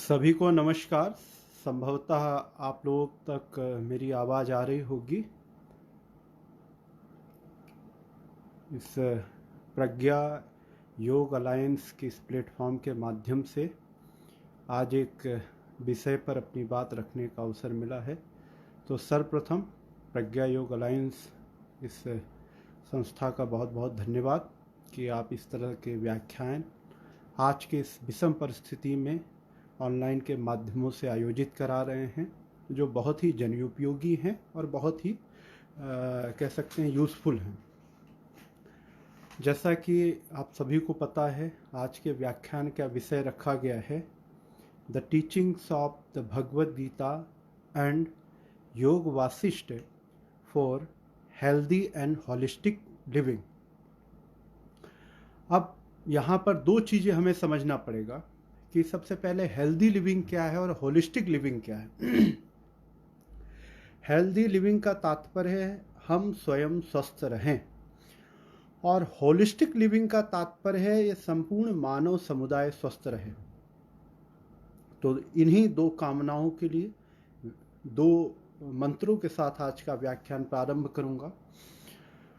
सभी को नमस्कार। संभवतः आप लोग तक मेरी आवाज़ आ रही होगी। इस प्रज्ञा योग अलायंस की इस प्लेटफॉर्म के माध्यम से आज एक विषय पर अपनी बात रखने का अवसर मिला है। तो सर्वप्रथम प्रज्ञा योग अलायंस इस संस्था का बहुत बहुत धन्यवाद कि आप इस तरह के व्याख्यान आज के इस विषम परिस्थिति में ऑनलाइन के माध्यमों से आयोजित करा रहे हैं, जो बहुत ही जनोपयोगी हैं और बहुत ही कह सकते हैं यूज़फुल हैं। जैसा कि आप सभी को पता है, आज के व्याख्यान का विषय रखा गया है the teachings of the Bhagavad Gita and Yoga Vasishtha for healthy and holistic living. अब यहाँ पर दो चीज़ें हमें समझना पड़ेगा कि सबसे पहले हेल्दी लिविंग क्या है और होलिस्टिक लिविंग क्या है। हेल्दी लिविंग का तात्पर्य है हम स्वयं स्वस्थ रहें, और होलिस्टिक लिविंग का तात्पर्य है ये संपूर्ण मानव समुदाय स्वस्थ रहे। तो इन्हीं दो कामनाओं के लिए दो मंत्रों के साथ आज का व्याख्यान प्रारंभ करूंगा।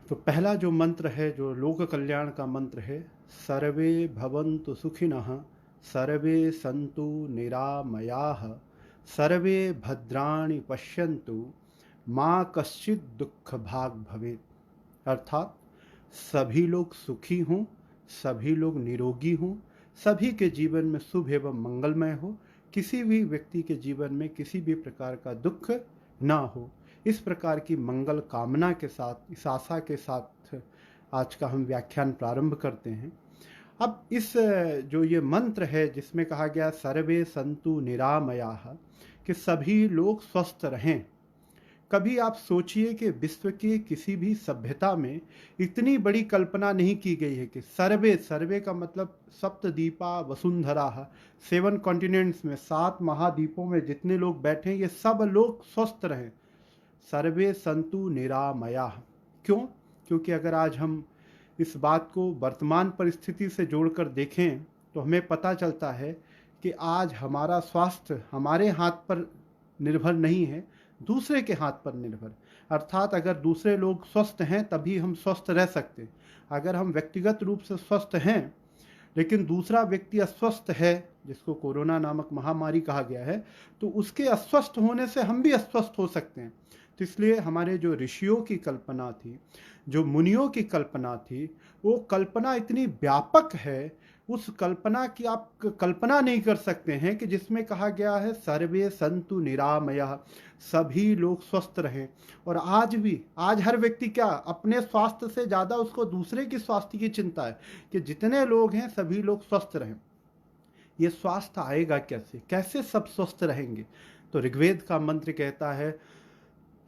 तो पहला जो मंत्र है, जो लोक कल्याण का मंत्र है, सर्वे भवन्तु सुखिनः सर्वे सन्तु निरामयाः सर्वे भद्राणि पश्यन्तु माँ कश्चित् दुख भाग भवेत्। अर्थात सभी लोग सुखी हों, सभी लोग निरोगी हों, सभी के जीवन में शुभ एवं मंगलमय हो, किसी भी व्यक्ति के जीवन में किसी भी प्रकार का दुख ना हो। इस प्रकार की मंगल कामना के साथ, इस आशा के साथ आज का हम व्याख्यान प्रारंभ करते हैं। अब इस जो ये मंत्र है जिसमें कहा गया सर्वे संतु निरामयाः, कि सभी लोग स्वस्थ रहें। कभी आप सोचिए कि विश्व की किसी भी सभ्यता में इतनी बड़ी कल्पना नहीं की गई है कि सर्वे, सर्वे का मतलब सप्तद्वीपा वसुंधरा, 7 कॉन्टिनेंट्स में, 7 महाद्वीपों में जितने लोग बैठे हैं ये सब लोग स्वस्थ रहें। सर्वे संतु निरामयाः। क्यों? क्योंकि अगर आज हम इस बात को वर्तमान परिस्थिति से जोड़कर देखें तो हमें पता चलता है कि आज हमारा स्वास्थ्य हमारे हाथ पर निर्भर नहीं है, दूसरे के हाथ पर निर्भर। अर्थात अगर दूसरे लोग स्वस्थ हैं तभी हम स्वस्थ रह सकते हैं। अगर हम व्यक्तिगत रूप से स्वस्थ हैं लेकिन दूसरा व्यक्ति अस्वस्थ है, जिसको कोरोना नामक महामारी कहा गया है, तो उसके अस्वस्थ होने से हम भी अस्वस्थ हो सकते हैं। तो इसलिए हमारे जो ऋषियों की कल्पना थी, जो मुनियों की कल्पना थी, वो कल्पना इतनी व्यापक है, उस कल्पना की आप कल्पना नहीं कर सकते हैं कि जिसमें कहा गया है सर्वे संतु निरामयः, सभी लोग स्वस्थ रहें। और आज हर व्यक्ति क्या, अपने स्वास्थ्य से ज़्यादा उसको दूसरे की स्वास्थ्य की चिंता है कि जितने लोग हैं सभी लोग स्वस्थ रहें। ये स्वास्थ्य आएगा कैसे, कैसे सब स्वस्थ रहेंगे? तो ऋग्वेद का मंत्र कहता है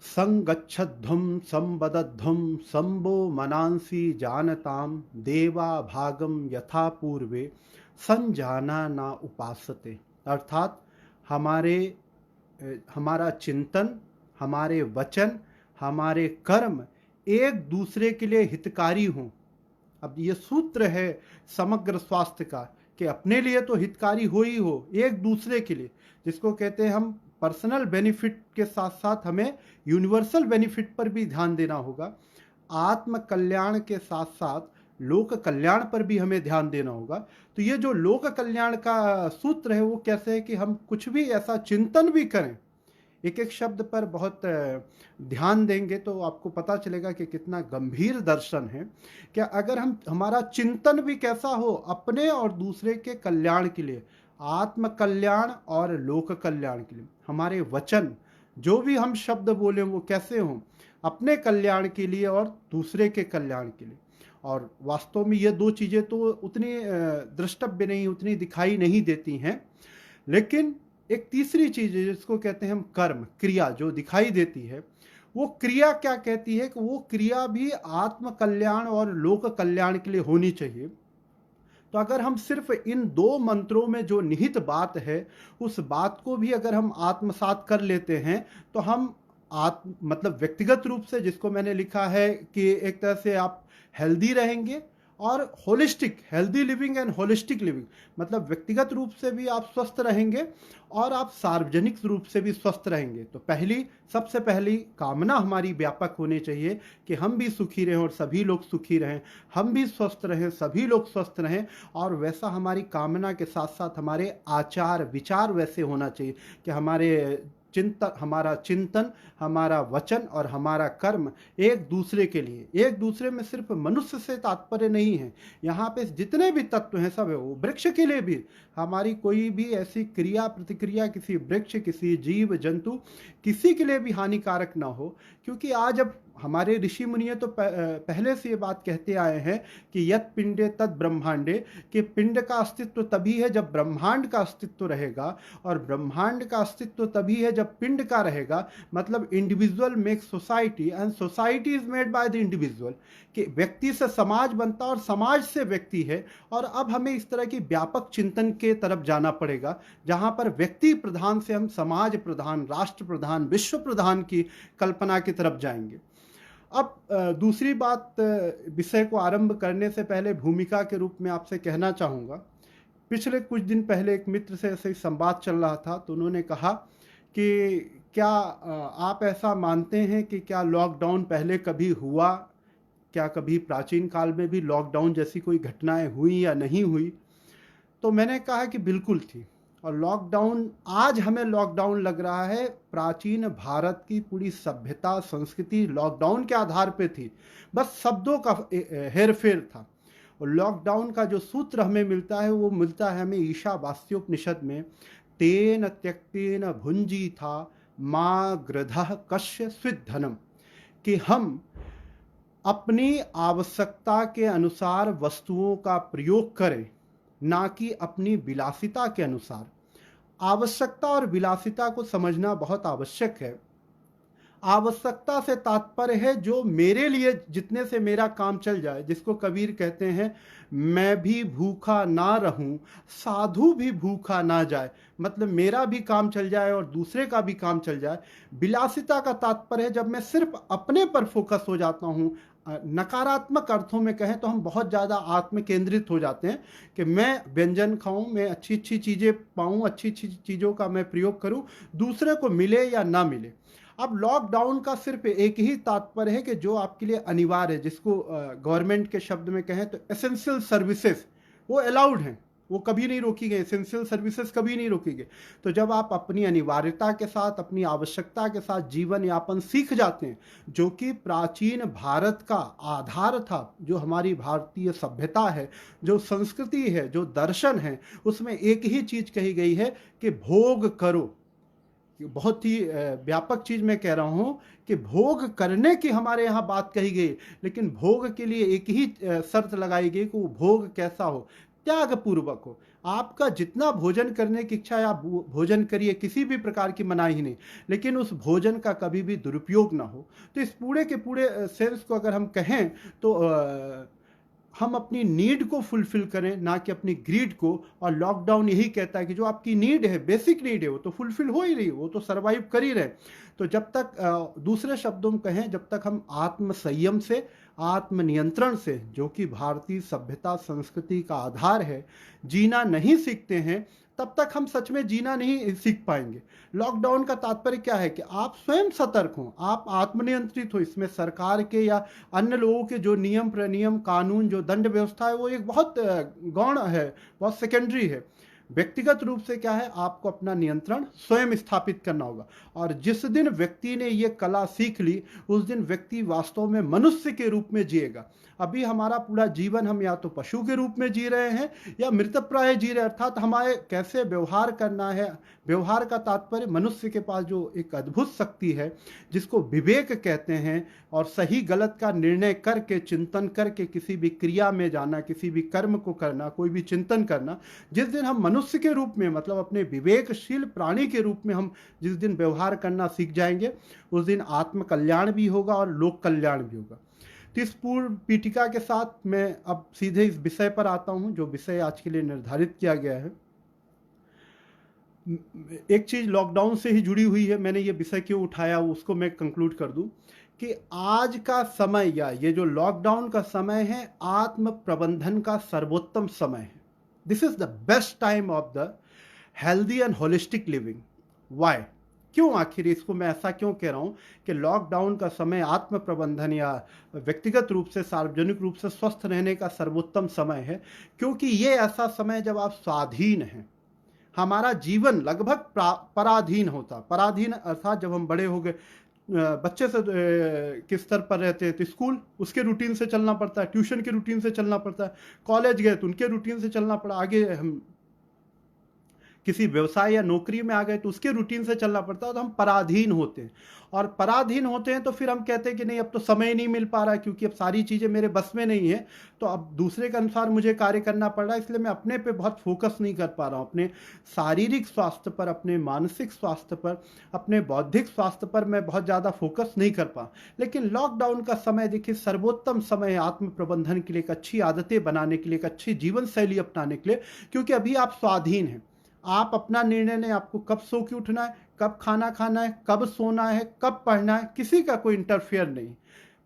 संगच्छध्वं संवदध्वं संबो मनांसि जानताम देवा भागम यथा पूर्वे संजाना ना उपासते। अर्थात हमारा चिंतन, हमारे वचन, हमारे कर्म एक दूसरे के लिए हितकारी हों। अब ये सूत्र है समग्र स्वास्थ्य का कि अपने लिए तो हितकारी हो ही हो, एक दूसरे के लिए, जिसको कहते हैं हम पर्सनल बेनिफिट के साथ साथ हमें यूनिवर्सल बेनिफिट पर भी ध्यान देना होगा। आत्म कल्याण के साथ साथ लोक कल्याण पर भी हमें ध्यान देना होगा। तो ये जो लोक कल्याण का सूत्र है वो कैसे है कि हम कुछ भी ऐसा चिंतन भी करें, एक एक शब्द पर बहुत ध्यान देंगे तो आपको पता चलेगा कि कितना गंभीर दर्शन है। क्या अगर हमारा चिंतन भी कैसा हो, अपने और दूसरे के कल्याण के लिए, आत्म कल्याण और लोक कल्याण के लिए, हमारे वचन जो भी हम शब्द बोले वो कैसे हों, अपने कल्याण के लिए और दूसरे के कल्याण के लिए। और वास्तव में ये दो चीज़ें तो उतनी द्रष्टव्य नहीं, उतनी दिखाई नहीं देती हैं, लेकिन एक तीसरी चीज़ है जिसको कहते हैं हम कर्म, क्रिया, जो दिखाई देती है, वो क्रिया क्या कहती है कि वो क्रिया भी आत्म कल्याण और लोक कल्याण के लिए होनी चाहिए। तो अगर हम सिर्फ इन दो मंत्रों में जो निहित बात है उस बात को भी अगर हम आत्मसात कर लेते हैं तो हम मतलब व्यक्तिगत रूप से, जिसको मैंने लिखा है कि एक तरह से आप हेल्दी रहेंगे और holistic healthy living and holistic living, मतलब व्यक्तिगत रूप से भी आप स्वस्थ रहेंगे और आप सार्वजनिक रूप से भी स्वस्थ रहेंगे। तो सबसे पहली कामना हमारी व्यापक होनी चाहिए कि हम भी सुखी रहें और सभी लोग सुखी रहें, हम भी स्वस्थ रहें, सभी लोग स्वस्थ रहें। और वैसा हमारी कामना के साथ साथ हमारे आचार विचार वैसे होना चाहिए कि हमारा चिंतन, हमारा वचन और हमारा कर्म एक दूसरे के लिए, एक दूसरे में सिर्फ मनुष्य से तात्पर्य नहीं है, यहाँ पे जितने भी तत्व हैं सब है, वो वृक्ष के लिए भी हमारी कोई भी ऐसी क्रिया प्रतिक्रिया किसी वृक्ष, किसी जीव जंतु, किसी के लिए भी हानिकारक ना हो। क्योंकि आज अब हमारे ऋषि मुनि तो पहले से ये बात कहते आए हैं कि यत पिंडे तद ब्रह्मांडे, कि पिंड का अस्तित्व तभी है जब ब्रह्मांड का अस्तित्व रहेगा, और ब्रह्मांड का अस्तित्व तभी है जब पिंड का रहेगा। मतलब individual make society and society is made by the individual, कि व्यक्ति से समाज बनता और समाज से व्यक्ति है। और अब हमें इस तरह की व्यापक चिंतन के तरफ जाना पड़ेगा, जहां पर व्यक्ति प्रधान से हम समाज प्रधान, राष्ट्र प्रधान, विश्व प्रधान की कल्पना की तरफ जाएंगे। अब दूसरी बात, विषय को आरंभ करने से पहले भूमिका के रूप में आपसे कहना चाहूँगा। पिछले कुछ दिन पहले एक मित्र से ऐसे ही संवाद चल रहा था, तो उन्होंने कहा कि क्या आप ऐसा मानते हैं कि क्या लॉकडाउन पहले कभी हुआ, क्या कभी प्राचीन काल में भी लॉकडाउन जैसी कोई घटनाएं हुई या नहीं हुई? तो मैंने कहा कि बिल्कुल थी। और लॉकडाउन, आज हमें लॉकडाउन लग रहा है, प्राचीन भारत की पूरी सभ्यता संस्कृति लॉकडाउन के आधार पे थी, बस शब्दों का हेरफेर था। और लॉकडाउन का जो सूत्र हमें मिलता है वो मिलता है हमें ईशावास्योपनिषद में, तेन त्यक्तेन भुंजी था माँ गृधः कश्य स्विद्धनम, कि हम अपनी आवश्यकता के अनुसार वस्तुओं का प्रयोग करें, ना कि अपनी विलासिता के अनुसार। आवश्यकता और विलासिता को समझना बहुत आवश्यक है। आवश्यकता से तात्पर्य है जो मेरे लिए, जितने से मेरा काम चल जाए, जिसको कबीर कहते हैं, मैं भी भूखा ना रहूं साधु भी भूखा ना जाए, मतलब मेरा भी काम चल जाए और दूसरे का भी काम चल जाए। विलासिता का तात्पर्य है जब मैं सिर्फ अपने पर फोकस हो जाता हूं। नकारात्मक अर्थों में कहें तो हम बहुत ज़्यादा आत्म केंद्रित हो जाते हैं कि मैं व्यंजन खाऊं, मैं अच्छी अच्छी चीज़ें पाऊं, अच्छी अच्छी चीज़ों का मैं प्रयोग करूं, दूसरे को मिले या ना मिले। अब लॉकडाउन का सिर्फ एक ही तात्पर्य है कि जो आपके लिए अनिवार्य है, जिसको गवर्नमेंट के शब्द में कहें तो एसेंशियल सर्विसेज, वो अलाउड हैं, वो कभी नहीं रोकी गई, एसेंशियल सर्विसेज कभी नहीं रोकी गई। तो जब आप अपनी अनिवार्यता के साथ, अपनी आवश्यकता के साथ जीवन यापन सीख जाते हैं, जो कि प्राचीन भारत का आधार था, जो हमारी भारतीय सभ्यता है, जो संस्कृति है, जो दर्शन है, उसमें एक ही चीज कही गई है कि भोग करो। बहुत ही व्यापक चीज मैं कह रहा हूं कि भोग करने की हमारे यहाँ बात कही गई, लेकिन भोग के लिए एक ही शर्त लगाई गई कि वो भोग कैसा हो, त्याग पूर्वक हो। आपका जितना भोजन करने की इच्छा है आप भोजन करिए, किसी भी प्रकार की मनाही नहीं, लेकिन उस भोजन का कभी भी दुरुपयोग ना हो। तो इस पूरे के पूरे सेंस को अगर हम कहें तो हम अपनी नीड को फुलफिल करें, ना कि अपनी ग्रीड को। और लॉकडाउन यही कहता है कि जो आपकी नीड है, बेसिक नीड है, वो तो फुलफिल हो ही रही है, वो तो सरवाइव कर ही रहे। तो जब तक, दूसरे शब्दों में कहें, जब तक हम आत्म संयम से, आत्म नियंत्रण से, जो कि भारतीय सभ्यता संस्कृति का आधार है, जीना नहीं सीखते हैं, तब तक हम सच में जीना नहीं सीख पाएंगे। लॉकडाउन का तात्पर्य क्या है कि आप स्वयं सतर्क हो, आप आत्मनियंत्रित हो। इसमें सरकार के या अन्य लोगों के जो नियम प्रनियम, कानून, जो दंड व्यवस्था है, वो एक बहुत गौण है, बहुत सेकेंडरी है। व्यक्तिगत रूप से क्या है, आपको अपना नियंत्रण स्वयं स्थापित करना होगा। और जिस दिन व्यक्ति ने ये कला सीख ली, उस दिन व्यक्ति वास्तव में मनुष्य के रूप में जिएगा। अभी हमारा पूरा जीवन हम या तो पशु के रूप में जी रहे हैं या मृतप्राय जी रहे हैं, अर्थात हमारे कैसे व्यवहार करना है। व्यवहार का तात्पर्य, मनुष्य के पास जो एक अद्भुत शक्ति है जिसको विवेक कहते हैं, और सही गलत का निर्णय करके, चिंतन करके किसी भी क्रिया में जाना, किसी भी कर्म को करना, कोई भी चिंतन करना। जिस दिन हम मनुष्य के रूप में, मतलब अपने विवेकशील प्राणी के रूप में हम जिस दिन व्यवहार करना सीख जाएंगे, उस दिन आत्म कल्याण भी होगा और लोक कल्याण भी होगा। तो इस पूर्व पीठिका के साथ मैं अब सीधे इस विषय पर आता हूं, जो विषय आज के लिए निर्धारित किया गया है। एक चीज लॉकडाउन से ही जुड़ी हुई है, मैंने ये विषय क्यों उठाया उसको मैं कंक्लूड कर दूं कि आज का समय या ये जो लॉकडाउन का समय है आत्म प्रबंधन का सर्वोत्तम समय है। This is the best time of the healthy and holistic living. Why? क्यों? आखिर इसको मैं ऐसा क्यों कह रहा हूं कि लॉकडाउन का समय आत्म प्रबंधन या व्यक्तिगत रूप से सार्वजनिक रूप से स्वस्थ रहने का सर्वोत्तम समय है? क्योंकि ये ऐसा समय जब आप स्वाधीन हैं। हमारा जीवन लगभग पराधीन होता। पराधीन अर्थात जब हम बड़े हो गए, बच्चे से किस स्तर पर रहते हैं तो स्कूल उसके रूटीन से चलना पड़ता है, ट्यूशन के रूटीन से चलना पड़ता है, कॉलेज गए तो उनके रूटीन से चलना पड़ा, आगे हम किसी व्यवसाय या नौकरी में आ गए तो उसके रूटीन से चलना पड़ता है, तो हम पराधीन होते हैं। और पराधीन होते हैं तो फिर हम कहते हैं कि नहीं अब तो समय नहीं मिल पा रहा है, क्योंकि अब सारी चीज़ें मेरे बस में नहीं है, तो अब दूसरे के अनुसार मुझे कार्य करना पड़ रहा है, इसलिए मैं अपने पे बहुत फोकस नहीं कर पा रहा हूँ। अपने शारीरिक स्वास्थ्य पर, अपने मानसिक स्वास्थ्य पर, अपने बौद्धिक स्वास्थ्य पर मैं बहुत ज़्यादा फोकस नहीं कर पा। लेकिन लॉकडाउन का समय देखिए सर्वोत्तम समय है आत्म प्रबंधन के लिए, एक अच्छी आदतें बनाने के लिए, एक अच्छी जीवन शैली अपनाने के लिए, क्योंकि अभी आप स्वाधीन हैं। आप अपना निर्णय लें, आपको कब सो के उठना है, कब खाना खाना है, कब सोना है, कब पढ़ना है, किसी का कोई इंटरफेयर नहीं।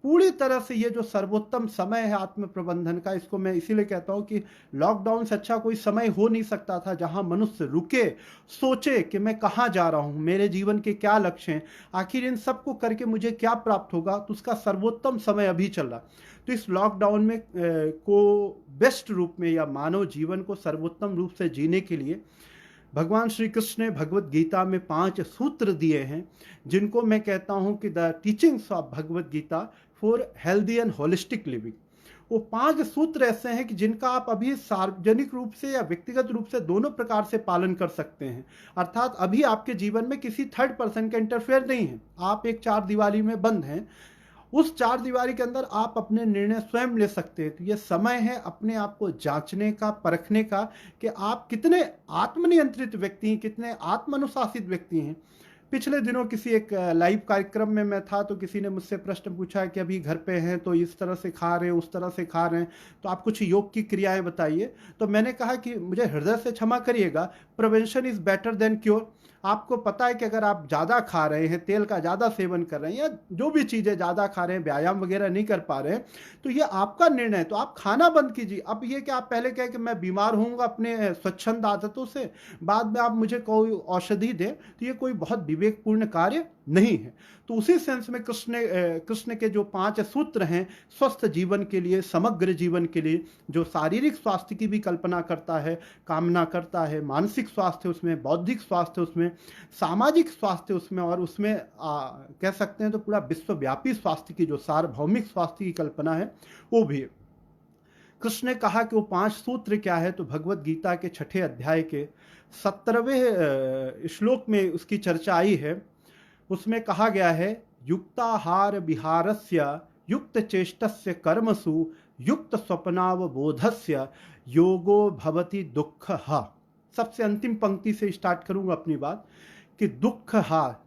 पूरी तरह से ये जो सर्वोत्तम समय है आत्म प्रबंधन का, इसको मैं इसीलिए कहता हूँ कि लॉकडाउन से अच्छा कोई समय हो नहीं सकता था जहाँ मनुष्य रुके, सोचे कि मैं कहाँ जा रहा हूँ, मेरे जीवन के क्या लक्ष्य हैं, आखिर इन सबको करके मुझे क्या प्राप्त होगा। तो उसका सर्वोत्तम समय अभी चल रहा। तो इस लॉकडाउन में को बेस्ट रूप में या मानव जीवन को सर्वोत्तम रूप से जीने के लिए भगवान श्री कृष्ण ने भगवत गीता में 5 सूत्र दिए हैं, जिनको मैं कहता हूं कि the teachings of Bhagavad Gita for healthy and holistic living. वो 5 सूत्र ऐसे हैं कि जिनका आप अभी सार्वजनिक रूप से या व्यक्तिगत रूप से दोनों प्रकार से पालन कर सकते हैं। अर्थात अभी आपके जीवन में किसी थर्ड पर्सन का इंटरफेयर नहीं है, आप एक 4 दीवारी में बंद हैं। उस 4 दीवारी के अंदर आप अपने निर्णय स्वयं ले सकते हैं। तो ये समय है अपने आप को जांचने का, परखने का कि आप कितने आत्मनियंत्रित व्यक्ति हैं, कितने आत्मानुशासित व्यक्ति हैं। पिछले दिनों किसी एक लाइव कार्यक्रम में मैं था, तो किसी ने मुझसे प्रश्न पूछा कि अभी घर पे हैं तो इस तरह से खा रहे हैं, उस तरह से खा रहे हैं, तो आप कुछ योग की क्रियाएं बताइए। तो मैंने कहा कि मुझे हृदय से क्षमा करिएगा, prevention is better than cure. आपको पता है कि अगर आप ज़्यादा खा रहे हैं, तेल का ज़्यादा सेवन कर रहे हैं, या जो भी चीज़ें ज़्यादा खा रहे हैं, व्यायाम वगैरह नहीं कर पा रहे हैं, तो ये आपका निर्णय है, तो आप खाना बंद कीजिए। अब ये कि आप पहले कहें कि मैं बीमार होऊंगा अपने स्वच्छंद आदतों से, बाद में आप मुझे कोई औषधि दें, तो ये कोई बहुत विवेकपूर्ण कार्य नहीं है। तो उसी सेंस में कृष्ण के जो 5 सूत्र हैं स्वस्थ जीवन के लिए, समग्र जीवन के लिए, जो शारीरिक स्वास्थ्य की भी कल्पना करता है, कामना करता है, मानसिक स्वास्थ्य उसमें, बौद्धिक स्वास्थ्य उसमें, सामाजिक स्वास्थ्य उसमें, और उसमें कह सकते हैं तो पूरा विश्वव्यापी स्वास्थ्य की, जो सार्वभौमिक स्वास्थ्य की कल्पना है, वो भी है। कृष्ण ने कहा कि वो 5 सूत्र क्या है, तो भगवत गीता के 6ठे अध्याय के 17वें श्लोक में उसकी चर्चा आई है। उसमें कहा गया है, युक्ताहार विहारस्य युक्त चेष्टस्य कर्मसु युक्त स्वप्नावबोधस्य योगो भवति दुःखः। सबसे अंतिम पंक्ति से स्टार्ट करूंगा अपनी बात कि दुःख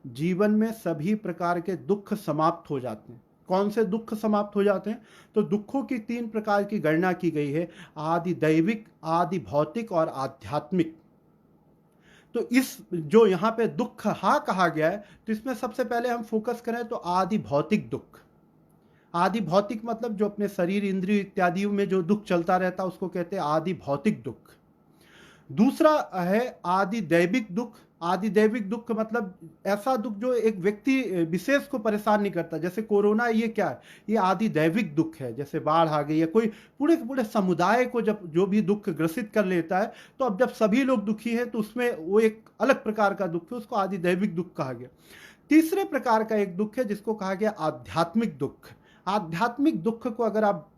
जीवन में सभी प्रकार के दुख समाप्त हो जाते हैं। कौन से दुख समाप्त हो जाते हैं? तो दुखों की 3 प्रकार की गणना की गई है, आदि दैविक, आदि भौतिक और आध्यात्मिक। तो इस जो यहाँ पे दुख कहा गया है, तो इसमें सबसे पहले हम फोकस करें तो आदि भौतिक दुख। आदि भौतिक मतलब जो अपने शरीर, इंद्रिय इत्यादि में जो दुख चलता रहता है उसको कहते हैं आदि भौतिक दुख। दूसरा है आदि दैविक दुख। आदि दैविक दुख मतलब ऐसा दुख जो एक व्यक्ति विशेष को परेशान नहीं करता, जैसे कोरोना, ये क्या है? ये आदि दैविक दुख है। जैसे बाढ़ आ गई या कोई पूरे के पूरे समुदाय को जब जो भी दुख ग्रसित कर लेता है, तो अब जब सभी लोग दुखी हैं तो उसमें वो एक अलग प्रकार का दुख है, उसको आदि दैविक दुख कहा गया। तीसरे प्रकार का एक दुख है जिसको कहा गया आध्यात्मिक दुख। आध्यात्मिक दुख को अगर आप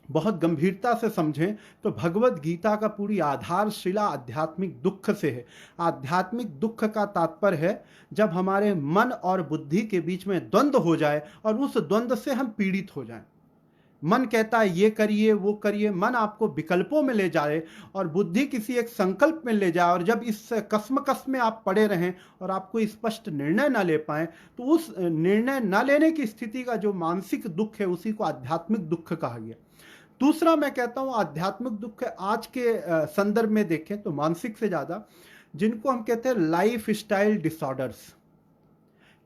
बहुत गंभीरता से समझें तो भगवत गीता का पूरी आधारशिला आध्यात्मिक दुख से है। आध्यात्मिक दुख का तात्पर्य है जब हमारे मन और बुद्धि के बीच में द्वंद्व हो जाए और उस द्वंद्व से हम पीड़ित हो जाएं। मन कहता है ये करिए वो करिए, मन आपको विकल्पों में ले जाए और बुद्धि किसी एक संकल्प में ले जाए, और जब इस कसमकस में आप पड़े रहें और आपको स्पष्ट निर्णय ना ले पाए, तो उस निर्णय ना लेने की स्थिति का जो मानसिक दुख है उसी को आध्यात्मिक दुख कहा गया। दूसरा मैं कहता हूं आध्यात्मिक दुख है, आज के संदर्भ में देखें तो मानसिक से ज्यादा जिनको हम कहते हैं लाइफ स्टाइल डिसऑर्डर्स,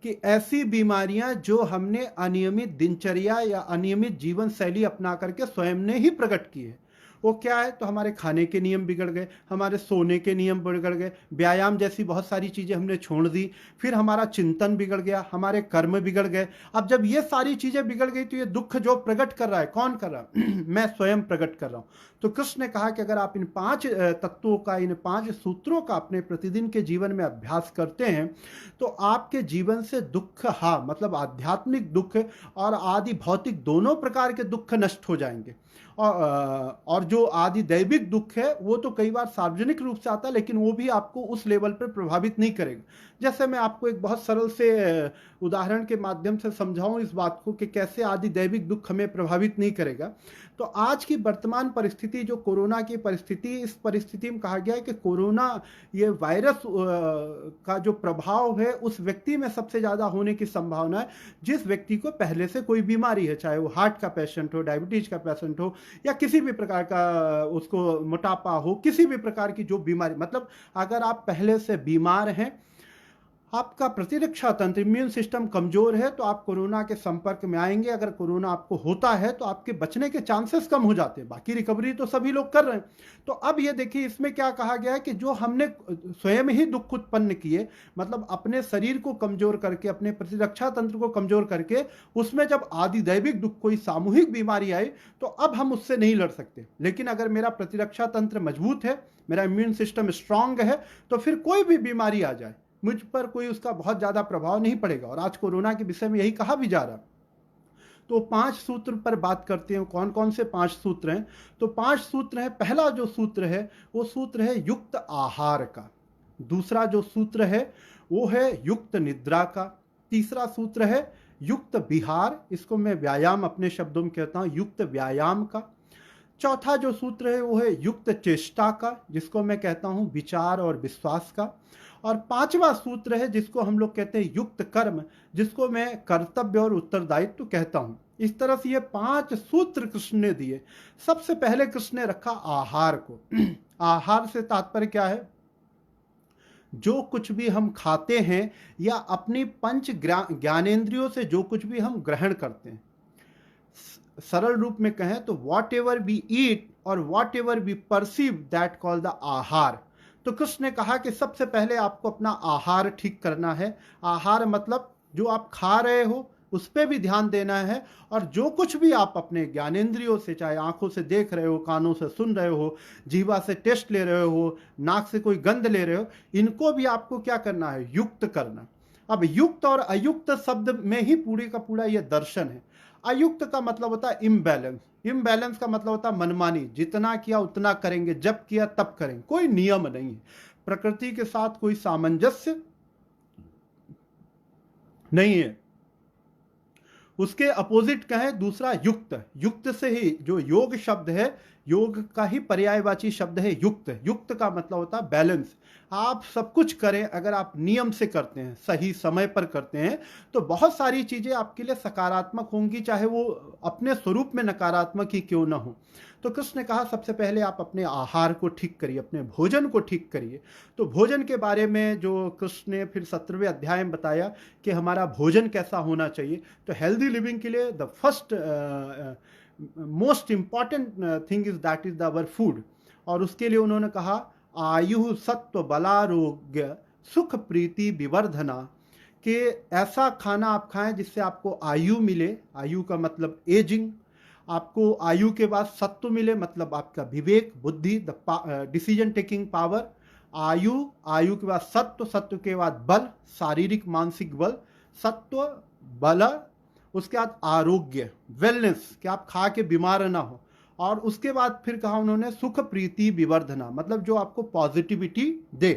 कि ऐसी बीमारियां जो हमने अनियमित दिनचर्या या अनियमित जीवन शैली अपना करके स्वयं ने ही प्रकट की है। वो क्या है? तो हमारे खाने के नियम बिगड़ गए, हमारे सोने के नियम बिगड़ गए, व्यायाम जैसी बहुत सारी चीजें हमने छोड़ दी, फिर हमारा चिंतन बिगड़ गया, हमारे कर्म बिगड़ गए। अब जब ये सारी चीजें बिगड़ गई तो ये दुख जो प्रकट कर रहा है, कौन कर रहा है? मैं स्वयं प्रकट कर रहा हूं। तो कृष्ण ने कहा कि अगर आप इन 5 तत्वों का, इन 5 सूत्रों का अपने प्रतिदिन के जीवन में अभ्यास करते हैं तो आपके जीवन से दुख, हाँ मतलब आध्यात्मिक दुख और आदि भौतिक दोनों प्रकार के दुख नष्ट हो जाएंगे। और जो आदि दैविक दुख है वो तो कई बार सार्वजनिक रूप से आता है, लेकिन वो भी आपको उस लेवल पर प्रभावित नहीं करेगा। जैसे मैं आपको एक बहुत सरल से उदाहरण के माध्यम से समझाऊं इस बात को कि कैसे आदि दैविक दुख हमें प्रभावित नहीं करेगा। तो आज की वर्तमान परिस्थिति, जो कोरोना की परिस्थिति, इस परिस्थिति में कहा गया है कि कोरोना, ये वायरस का जो प्रभाव है उस व्यक्ति में सबसे ज्यादा होने की संभावना है जिस व्यक्ति को पहले से कोई बीमारी है, चाहे वो हार्ट का पेशेंट हो, डायबिटीज का पेशेंट हो, या किसी भी प्रकार का उसको मोटापा हो, किसी भी प्रकार की जो बीमारी, मतलब अगर आप पहले से बीमार हैं, आपका प्रतिरक्षा तंत्र, इम्यून सिस्टम कमजोर है, तो आप कोरोना के संपर्क में आएंगे। अगर कोरोना आपको होता है तो आपके बचने के चांसेस कम हो जाते हैं। बाकी रिकवरी तो सभी लोग कर रहे हैं। तो अब ये देखिए इसमें क्या कहा गया है कि जो हमने स्वयं ही दुख उत्पन्न किए, मतलब अपने शरीर को कमजोर करके, अपने प्रतिरक्षा तंत्र को कमजोर करके, उसमें जब आदि दैविक दुख, कोई सामूहिक बीमारी आई, तो अब हम उससे नहीं लड़ सकते। लेकिन अगर मेरा प्रतिरक्षा तंत्र मजबूत है, मेरा इम्यून सिस्टम स्ट्रांग है, तो फिर कोई भी बीमारी आ जाए मुझ पर कोई उसका बहुत ज्यादा प्रभाव नहीं पड़ेगा। और आज कोरोना के विषय में यही कहा भी जा रहा। तो 5 सूत्र पर बात करते हैं। कौन कौन से 5 सूत्र हैं? तो 5 सूत्र हैं। पहला जो सूत्र है वो सूत्र है युक्त आहार का। दूसरा जो सूत्र है वो है युक्त निद्रा का। तीसरा सूत्र है युक्त विहार, इसको मैं व्यायाम अपने शब्दों में कहता हूं, युक्त व्यायाम का। चौथा जो सूत्र है वो है युक्त चेष्टा का, जिसको मैं कहता हूं विचार और विश्वास का। और 5वां सूत्र है जिसको हम लोग कहते हैं युक्त कर्म, जिसको मैं कर्तव्य और उत्तरदायित्व कहता हूं। इस तरह से ये 5 सूत्र कृष्ण ने दिए। सबसे पहले कृष्ण ने रखा आहार को। आहार से तात्पर्य क्या है? जो कुछ भी हम खाते हैं या अपनी पंच ज्ञानेंद्रियों से जो कुछ भी हम ग्रहण करते हैं, सरल रूप में कहें तो वॉट एवर वी ईट और whatever we perceive, that call the aahar. तो कृष्ण ने कहा कि सबसे पहले आपको अपना आहार ठीक करना है। आहार मतलब जो आप खा रहे हो उस पर भी ध्यान देना है, और जो कुछ भी आप अपने ज्ञानेंद्रियों से, चाहे आंखों से देख रहे हो, कानों से सुन रहे हो, जीवा से टेस्ट ले रहे हो, नाक से कोई गंध ले रहे हो, इनको भी आपको क्या करना है? युक्त करना। अब युक्त और अयुक्त शब्द में ही पूरी का पूरा यह दर्शन है। अयुक्त का मतलब होता है इम्बैलेंस। इम्बैलेंस का मतलब होता है मनमानी, जितना किया उतना करेंगे, जब किया तब करेंगे, कोई नियम नहीं है, प्रकृति के साथ कोई सामंजस्य नहीं है। उसके अपोजिट कहें दूसरा युक्त। युक्त से ही, जो योग शब्द है, योग का ही पर्यायवाची शब्द है युक्त। युक्त का मतलब होता है बैलेंस। आप सब कुछ करें, अगर आप नियम से करते हैं, सही समय पर करते हैं, तो बहुत सारी चीजें आपके लिए सकारात्मक होंगी, चाहे वो अपने स्वरूप में नकारात्मक ही क्यों ना हो। तो कृष्ण ने कहा सबसे पहले आप अपने आहार को ठीक करिए, अपने भोजन को ठीक करिए। तो भोजन के बारे में जो कृष्ण ने फिर 17वें अध्याय में बताया कि हमारा भोजन कैसा होना चाहिए। तो हेल्दी लिविंग के लिए the first most important thing is that is our food. और उसके लिए उन्होंने कहा आयु सत्व बलारोग्य सुख प्रीति विवर्धना, कि ऐसा खाना आप खाएं जिससे आपको आयु मिले। आयु का मतलब एजिंग। आपको आयु के बाद सत्व मिले, मतलब आपका विवेक, बुद्धि, द डिसीजन टेकिंग पावर। आयु के बाद सत्व, सत्व के बाद बल, शारीरिक मानसिक बल, सत्व बल। उसके बाद आरोग्य, वेलनेस, कि आप खा के बीमार ना हो। और उसके बाद फिर कहा उन्होंने सुख प्रीति विवर्धना, मतलब जो आपको पॉजिटिविटी दे।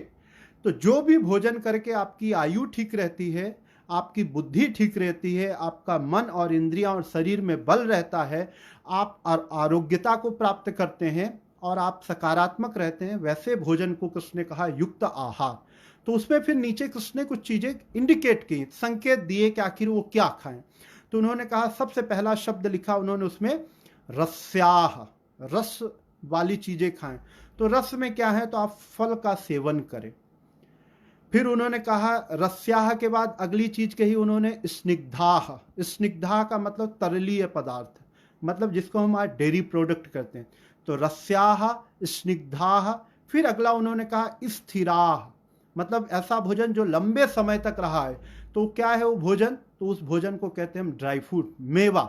तो जो भी भोजन करके आपकी आयु ठीक रहती है, आपकी बुद्धि ठीक रहती है, आपका मन और इंद्रियां और शरीर में बल रहता है, आप आरोग्यता को प्राप्त करते हैं और आप सकारात्मक रहते हैं, वैसे भोजन को कृष्ण ने कहा युक्त आहार। तो उसमें फिर नीचे कृष्ण ने कुछ चीजें इंडिकेट की, संकेत दिए कि आखिर वो क्या खाएं। तो उन्होंने कहा सबसे पहला शब्द लिखा उन्होंने उसमें रस्याह, रस वाली चीजें खाएं। तो रस में क्या है? तो आप फल का सेवन करें। फिर उन्होंने कहा रस्याह के बाद अगली चीज कही उन्होंने स्निग्धाह। स्निग्धाह का मतलब तरलीय पदार्थ, मतलब जिसको हम आज डेयरी प्रोडक्ट करते हैं। तो रस्याह, स्निग्धाह। फिर अगला उन्होंने कहा स्थिराह, मतलब ऐसा भोजन जो लंबे समय तक रहा है। तो क्या है वो भोजन? तो उस भोजन को कहते हैं हम ड्राई फ्रूट, मेवा।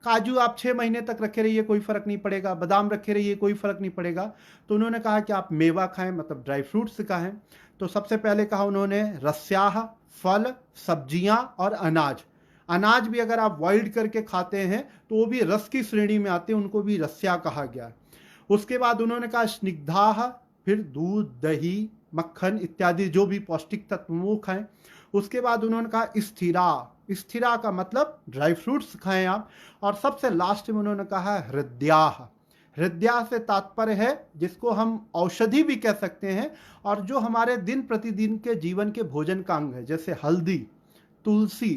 काजू आप 6 महीने तक रखे रहिए कोई फर्क नहीं पड़ेगा, बादाम रखे रहिए कोई फर्क नहीं पड़ेगा। तो उन्होंने कहा कि आप मेवा खाएं, मतलब ड्राई फ्रूट्स खाएं। तो सबसे पहले कहा उन्होंने रस्याह, फल, सब्जियां और अनाज। अनाज भी अगर आप बॉइल्ड करके खाते हैं तो वो भी रस की श्रेणी में आते हैं, उनको भी रस्या कहा गया। उसके बाद उन्होंने कहा स्निग्धाह, फिर दूध, दही, मक्खन इत्यादि जो भी पौष्टिक तत्व वो खाएं। उसके बाद उन्होंने कहा स्थिरा। स्थिरा का मतलब ड्राई फ्रूट्स खाएं आप। और सबसे लास्ट में उन्होंने कहा हृदयाह। हृदया से तात्पर्य है जिसको हम औषधि भी कह सकते हैं, और जो हमारे दिन प्रतिदिन के जीवन के भोजन का अंग है, जैसे हल्दी, तुलसी,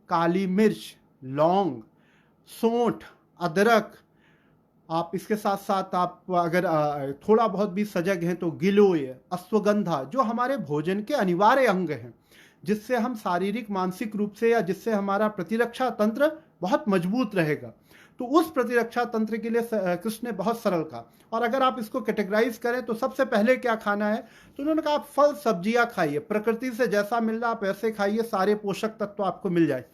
काली मिर्च, लौंग, सोंठ, अदरक। आप इसके साथ साथ आप अगर थोड़ा बहुत भी सजग हैं तो गिलोय, अश्वगंधा, जो हमारे भोजन के अनिवार्य अंग हैं, जिससे हम शारीरिक मानसिक रूप से या जिससे हमारा प्रतिरक्षा तंत्र बहुत मजबूत रहेगा। तो उस प्रतिरक्षा तंत्र के लिए कृष्ण ने बहुत सरल कहा। और अगर आप इसको कैटेगराइज करें तो सबसे पहले क्या खाना है, तो उन्होंने कहा फल सब्जियां खाइए, प्रकृति से जैसा मिल रहा आप वैसे खाइए, सारे पोषक तत्व आपको मिल जाए।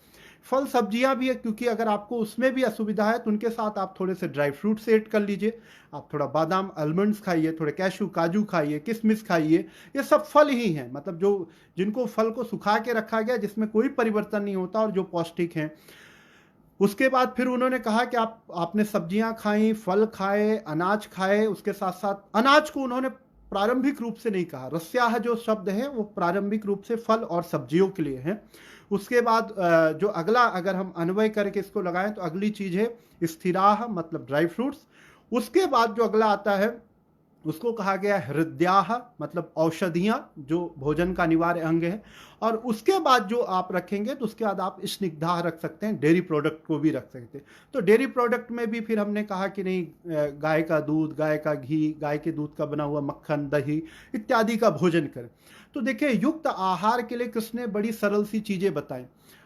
फल सब्जियां भी है, क्योंकि अगर आपको उसमें भी असुविधा है तो उनके साथ आप थोड़े से ड्राई फ्रूट्स ऐड कर लीजिए। आप थोड़ा बादाम, आलमंड्स खाइए, थोड़े कैशू, काजू खाइए, किशमिश खाइए। ये सब फल ही हैं, मतलब जो जिनको फल को सुखा के रखा गया, जिसमें कोई परिवर्तन नहीं होता और जो पौष्टिक हैं। उसके बाद फिर उन्होंने कहा कि आपने सब्जियां खाई, फल खाए, अनाज खाए। उसके साथ साथ अनाज को उन्होंने प्रारंभिक रूप से नहीं कहा। रस्याह जो शब्द है वो प्रारंभिक रूप से फल और सब्जियों के लिए है। उसके बाद जो अगला अगर हम अन्वय करके इसको लगाएं तो अगली चीज है स्थिराह, मतलब ड्राई फ्रूट्स। उसके बाद जो अगला आता है उसको कहा गया हृदयाह, मतलब औषधियां जो भोजन का अनिवार्य अंग है। और उसके बाद जो आप रखेंगे तो उसके बाद आप स्निग्धाह रख सकते हैं, डेयरी प्रोडक्ट को भी रख सकते हैं। तो डेयरी प्रोडक्ट में भी फिर हमने कहा कि नहीं, गाय का दूध, गाय का घी, गाय के दूध का बना हुआ मक्खन, दही इत्यादि का भोजन करें। तो देखिए, युक्त आहार के लिए कृष्ण ने बड़ी सरल सी चीजें बताई।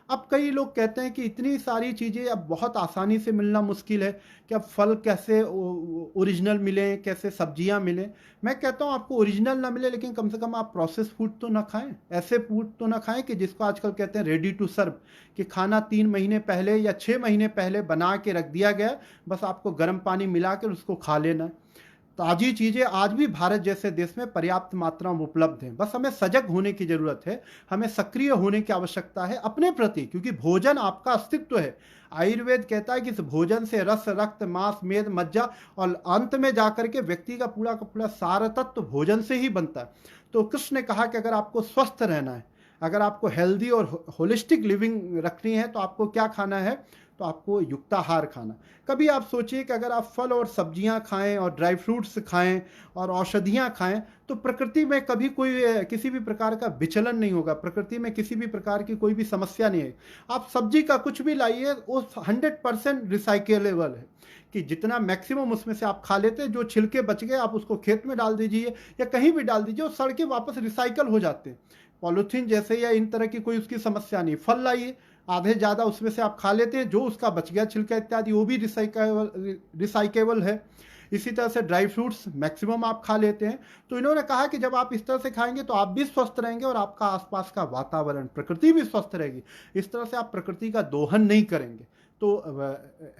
अब कई लोग कहते हैं कि इतनी सारी चीज़ें अब बहुत आसानी से मिलना मुश्किल है कि अब फल कैसे ओरिजिनल मिले, कैसे सब्जियां मिले। मैं कहता हूं आपको ओरिजिनल ना मिले, लेकिन कम से कम आप प्रोसेस फूड तो ना खाएं, ऐसे फूड तो ना खाएं कि जिसको आजकल कहते हैं रेडी टू सर्व, कि खाना 3 महीने पहले या 6 महीने पहले बना के रख दिया गया, बस आपको गर्म पानी मिला कर उसको खा लेना। ताजी चीजें आज भी भारत जैसे देश में पर्याप्त मात्रा में उपलब्ध हैं। बस हमें सजग होने की जरूरत है, हमें सक्रिय होने की आवश्यकता है अपने प्रति, क्योंकि भोजन आपका अस्तित्व है। आयुर्वेद कहता है कि इस भोजन से रस, रक्त, मांस, मेद, मज्जा और अंत में जाकर के व्यक्ति का पूरा सार तत्व भोजन से ही बनता है। तो कृष्ण ने कहा कि अगर आपको स्वस्थ रहना है, अगर आपको हेल्दी और होलिस्टिक लिविंग रखनी है, तो आपको क्या खाना है, तो आपको युक्ताहार खाना। कभी आप सोचिए कि अगर आप फल और सब्जियां खाएं और ड्राई फ्रूट्स खाएं और औषधियां खाएं तो प्रकृति में कभी कोई किसी भी प्रकार का विचलन नहीं होगा, प्रकृति में किसी भी प्रकार की कोई भी समस्या नहीं है। आप सब्जी का कुछ भी लाइए, वो 100% रिसाइकेलेबल है, कि जितना मैक्सिमम उसमें से आप खा लेते हैं, जो छिलके बच गए आप उसको खेत में डाल दीजिए या कहीं भी डाल दीजिए, वो सड़ के वापस रिसाइकल हो जाते हैं। पॉलीथीन जैसे या इन तरह की कोई उसकी समस्या नहीं। फल लाइए, आधे ज़्यादा उसमें से आप खा लेते हैं, जो उसका बच गया छिलका इत्यादि वो भी रिसाइकेबल है। इसी तरह से ड्राई फ्रूट्स मैक्सिमम आप खा लेते हैं। तो इन्होंने कहा कि जब आप इस तरह से खाएंगे तो आप भी स्वस्थ रहेंगे और आपका आसपास का वातावरण, प्रकृति भी स्वस्थ रहेगी। इस तरह से आप प्रकृति का दोहन नहीं करेंगे। तो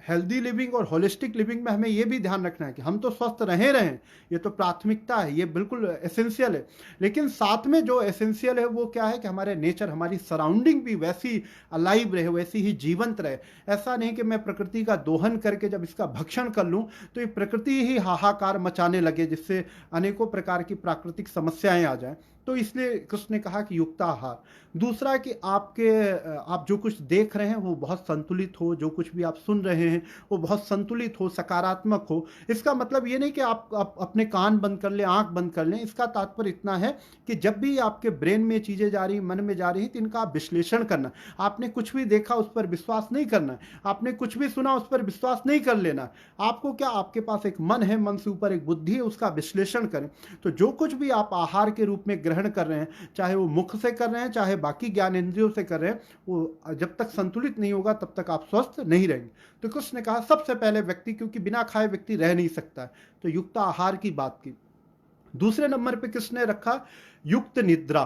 हेल्दी लिविंग और होलिस्टिक लिविंग में हमें यह भी ध्यान रखना है कि हम तो स्वस्थ रहें, ये तो प्राथमिकता है, ये बिल्कुल एसेंशियल है। लेकिन साथ में जो एसेंशियल है वो क्या है कि हमारे नेचर, हमारी सराउंडिंग भी वैसी अलाइव रहे, वैसी ही जीवंत रहे। ऐसा नहीं कि मैं प्रकृति का दोहन करके जब इसका भक्षण कर लूं तो ये प्रकृति ही हाहाकार मचाने लगे, जिससे अनेकों प्रकार की प्राकृतिक समस्याएं आ जाएं। तो इसलिए कृष्ण ने कहा कि युक्ताहार। दूसरा कि आप जो कुछ देख रहे हैं वो बहुत संतुलित हो, जो कुछ भी आप सुन रहे हैं वो बहुत संतुलित हो, सकारात्मक हो। इसका मतलब ये नहीं कि आप अपने कान बंद कर लें, आंख बंद कर लें। इसका तात्पर्य इतना है कि जब भी आपके ब्रेन में चीजें जा रही, मन में जा रही, तो इनका आप विश्लेषण करना। आपने कुछ भी देखा उस पर विश्वास नहीं करना, आपने कुछ भी सुना उस पर विश्वास नहीं कर लेना। आपको क्या, आपके पास एक मन है, मन से ऊपर एक बुद्धि है, उसका विश्लेषण करें। तो जो कुछ भी आप आहार के रूप में ग्रहण कर रहे हैं, चाहे वो मुख से कर रहे हैं, चाहे बाकी ज्ञान इंद्रियों से कर रहे हैं, वो जब तक संतुलित नहीं होगा तब तक आप स्वस्थ नहीं रहेंगे। तो कृष्ण ने कहा सबसे पहले व्यक्ति, क्योंकि बिना खाए व्यक्ति रह नहीं सकता है, तो युक्त आहार की बात की। दूसरे नंबर पे कृष्ण ने रखा युक्त निद्रा,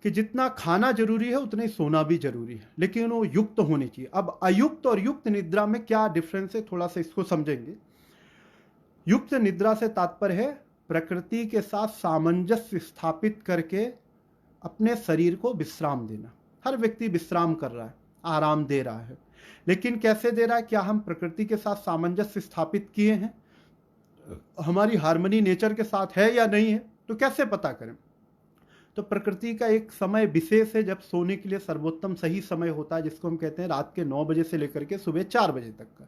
कि जितना खाना जरूरी है उतना ही सोना भी जरूरी है, लेकिन वो युक्त होनी चाहिए। अब अयुक्त और युक्त निद्रा में क्या डिफरेंस है, थोड़ा सा इसको समझेंगे। युक्त निद्रा से तात्पर्य है प्रकृति के साथ सामंजस्य स्थापित करके अपने शरीर को विश्राम देना। हर व्यक्ति विश्राम कर रहा है, आराम दे रहा है, लेकिन कैसे दे रहा है? क्या हम प्रकृति के साथ सामंजस्य स्थापित किए हैं? हमारी हार्मनी नेचर के साथ है या नहीं है? तो कैसे पता करें? तो प्रकृति का एक समय विशेष है जब सोने के लिए सर्वोत्तम सही समय होता है, जिसको हम कहते हैं रात के 9 बजे से लेकर के सुबह 4 बजे तक का।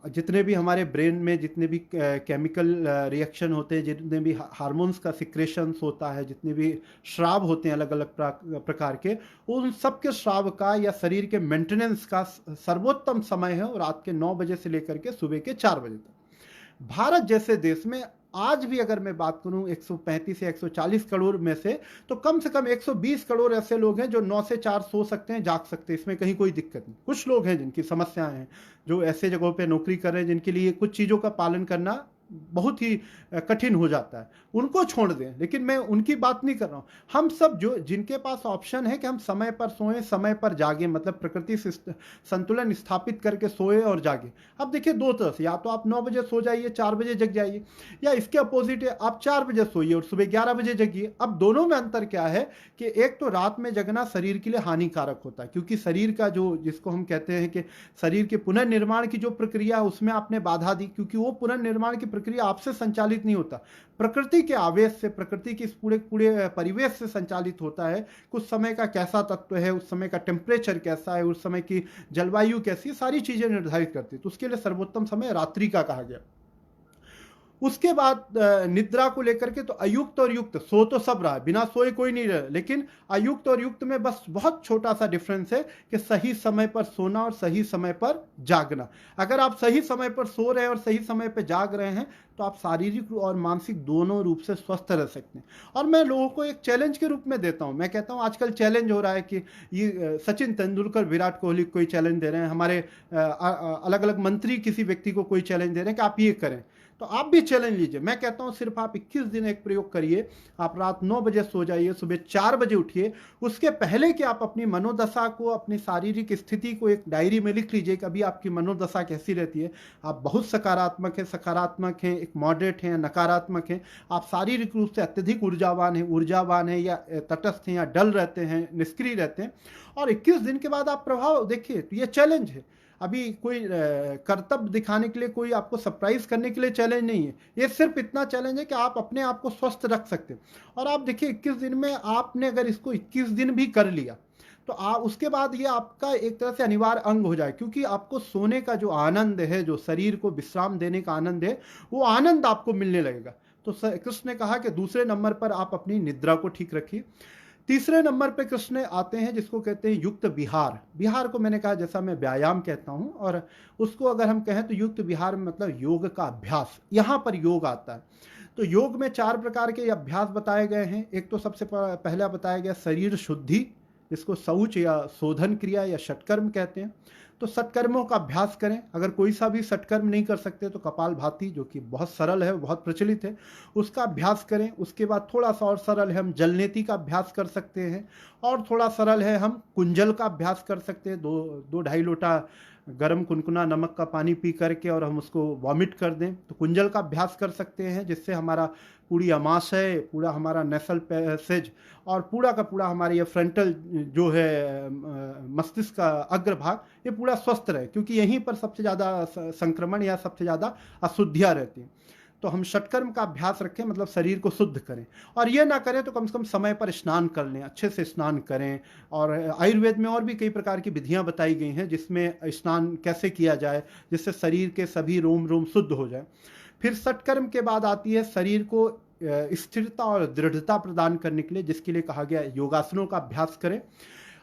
जितने भी हमारे ब्रेन में जितने भी केमिकल रिएक्शन होते हैं, जितने भी हार्मोन्स का सिक्रेशंस होता है, जितने भी श्राव होते हैं अलग अलग प्रकार के, उन सब के श्राव का या शरीर के मेंटेनेंस का सर्वोत्तम समय है रात के 9 बजे से लेकर के सुबह के 4 बजे तक। भारत जैसे देश में आज भी अगर मैं बात करूं 135 या 140 करोड़ में से, तो कम 120 करोड़ ऐसे लोग हैं जो 9 से 4 सो सकते हैं, जाग सकते हैं, इसमें कहीं कोई दिक्कत नहीं। कुछ लोग हैं जिनकी समस्याएं हैं, जो ऐसे जगहों पे नौकरी कर रहे हैं जिनके लिए कुछ चीज़ों का पालन करना बहुत ही कठिन हो जाता है, उनको छोड़ दें, लेकिन मैं उनकी बात नहीं कर रहा हूँ। हम सब जो जिनके पास ऑप्शन है कि हम समय पर सोएं, समय पर जागें, मतलब प्रकृति से संतुलन स्थापित करके सोए और जागे। अब देखिए दो तरह से, या तो आप 9 बजे सो जाइए, 4 बजे जग जाइए, या इसके अपोजिट है आप 4 बजे सोइए और सुबह 11 बजे जगिए। अब दोनों में अंतर क्या है कि एक तो रात में जगना शरीर के लिए हानिकारक होता है, क्योंकि शरीर का जो, जिसको हम कहते हैं कि शरीर के पुनर्निर्माण की जो प्रक्रिया, उसमें आपने बाधा दी, क्योंकि वो पुनर्निर्माण की प्रक्रिया आपसे संचालित नहीं होता, प्रकृति के आवेश से, प्रकृति के इस पूरे परिवेश से संचालित होता है। कुछ समय का कैसा तत्व है, उस समय का टेम्परेचर कैसा है, उस समय की जलवायु कैसी, सारी चीजें निर्धारित करती है। तो उसके लिए सर्वोत्तम समय रात्रि का कहा गया। उसके बाद निद्रा को लेकर के तो अयुक्त और युक्त, सो तो सब रहा है, बिना सोए कोई नहीं रहा, लेकिन अयुक्त और युक्त में बस बहुत छोटा सा डिफरेंस है कि सही समय पर सोना और सही समय पर जागना। अगर आप सही समय पर सो रहे हैं और सही समय पर जाग रहे हैं तो आप शारीरिक और मानसिक दोनों रूप से स्वस्थ रह सकते हैं। और मैं लोगों को एक चैलेंज के रूप में देता हूं। मैं कहता हूं आजकल चैलेंज हो रहा है कि ये सचिन तेंदुलकर, विराट कोहली कोई चैलेंज दे रहे हैं, हमारे अलग अलग मंत्री किसी व्यक्ति को कोई चैलेंज दे रहे हैं कि आप ये करें, तो आप भी चैलेंज लीजिए। मैं कहता हूं सिर्फ आप 21 दिन एक प्रयोग करिए। आप रात 9 बजे सो जाइए, सुबह 4 बजे उठिए। उसके पहले कि आप अपनी मनोदशा को, अपनी शारीरिक स्थिति को एक डायरी में लिख लीजिए कि अभी आपकी मनोदशा कैसी रहती है। आप बहुत सकारात्मक हैं, एक मॉडरेट हैं, नकारात्मक हैं, आप शारीरिक रूप से अत्यधिक ऊर्जावान है या तटस्थ हैं या डल रहते हैं, निष्क्रिय रहते हैं। और 21 दिन के बाद आप प्रभाव देखिए। तो ये चैलेंज है। अभी कोई कर्तव्य दिखाने के लिए, कोई आपको सरप्राइज करने के लिए चैलेंज नहीं है। ये सिर्फ इतना चैलेंज है कि आप अपने आप को स्वस्थ रख सकते हैं। और आप देखिए 21 दिन में आपने अगर इसको 21 दिन भी कर लिया तो आप उसके बाद ये आपका एक तरह से अनिवार्य अंग हो जाए, क्योंकि आपको सोने का जो आनंद है, जो शरीर को विश्राम देने का आनंद है, वो आनंद आपको मिलने लगेगा। तो कृष्ण ने कहा कि दूसरे नंबर पर आप अपनी निद्रा को ठीक रखिए। तीसरे नंबर पे कृष्ण आते हैं जिसको कहते हैं युक्त विहार। विहार को मैंने कहा जैसा मैं व्यायाम कहता हूं, और उसको अगर हम कहें तो युक्त विहार मतलब योग का अभ्यास। यहां पर योग आता है। तो योग में 4 प्रकार के अभ्यास बताए गए हैं। एक तो सबसे पहला बताया गया शरीर शुद्धि, जिसको शौच या शोधन क्रिया या षटकर्म कहते हैं। तो षटकर्मों का अभ्यास करें। अगर कोई सा भी षटकर्म नहीं कर सकते तो कपालभाति, जो कि बहुत सरल है, बहुत प्रचलित है, उसका अभ्यास करें। उसके बाद थोड़ा सा और सरल है, हम जलनेति का अभ्यास कर सकते हैं। और थोड़ा सरल है, हम कुंजल का अभ्यास कर सकते हैं। 2-2.5 लोटा गर्म कुनकुना नमक का पानी पी करके और हम उसको वॉमिट कर दें, तो कुंजल का अभ्यास कर सकते हैं, जिससे हमारा पूरी अमाशय, पूरा हमारा नेसल पैसेज और पूरा का पूरा हमारा ये फ्रंटल जो है मस्तिष्क का अग्रभाग, ये पूरा स्वस्थ रहे, क्योंकि यहीं पर सबसे ज़्यादा संक्रमण या सबसे ज़्यादा अशुद्धियाँ रहती हैं। तो हम षटकर्म का अभ्यास रखें, मतलब शरीर को शुद्ध करें। और ये ना करें तो कम से कम समय पर स्नान कर लें, अच्छे से स्नान करें। और आयुर्वेद में और भी कई प्रकार की विधियां बताई गई हैं जिसमें स्नान कैसे किया जाए, जिससे शरीर के सभी रोम रोम शुद्ध हो जाए। फिर षटकर्म के बाद आती है शरीर को स्थिरता और दृढ़ता प्रदान करने के लिए, जिसके लिए कहा गया योगासनों का अभ्यास करें।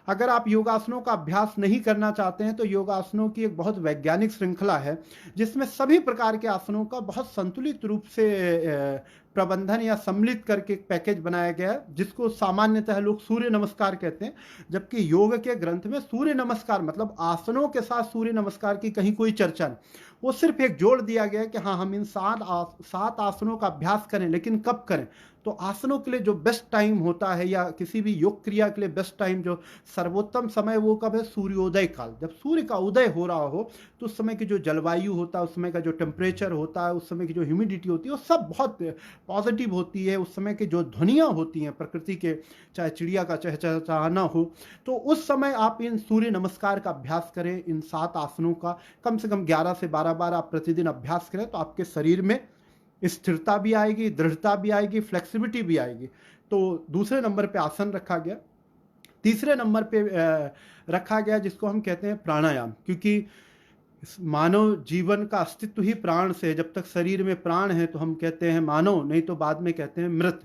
अगर आप योगासनों का अभ्यास नहीं करना चाहते हैं तो योगासनों की एक बहुत वैज्ञानिक श्रृंखला है जिसमें सभी प्रकार के आसनों का बहुत संतुलित रूप से प्रबंधन या सम्मिलित करके एक पैकेज बनाया गया है, जिसको सामान्यतः लोग सूर्य नमस्कार कहते हैं। जबकि योग के ग्रंथ में सूर्य नमस्कार मतलब आसनों के साथ सूर्य नमस्कार की कहीं कोई चर्चा नहीं, वो सिर्फ एक जोड़ दिया गया है कि हाँ हम इन सात आसनों का अभ्यास करें, लेकिन कब करें। तो आसनों के लिए जो बेस्ट टाइम होता है या किसी भी योग क्रिया के लिए बेस्ट टाइम जो सर्वोत्तम समय वो कब है, सूर्योदय काल। जब सूर्य का उदय हो रहा हो तो उस समय की जो जलवायु होता है, उस समय का जो टेम्परेचर होता है, उस समय की जो ह्यूमिडिटी होती है, वो सब बहुत पॉजिटिव होती है। उस समय की जो ध्वनियाँ होती हैं प्रकृति के, चाहे चिड़िया का चहचहाना हो, तो उस समय आप इन सूर्य नमस्कार का अभ्यास करें। इन 7 आसनों का कम से कम 11 से 12 बार आप प्रतिदिन अभ्यास करें तो आपके शरीर में स्थिरता भी आएगी, दृढ़ता भी आएगी, फ्लेक्सिबिलिटी भी आएगी। तो दूसरे नंबर पे आसन रखा गया। तीसरे नंबर पे रखा गया जिसको हम कहते हैं प्राणायाम, क्योंकि मानव जीवन का अस्तित्व ही प्राण से है। जब तक शरीर में प्राण है तो हम कहते हैं मानव, नहीं तो बाद में कहते हैं मृत।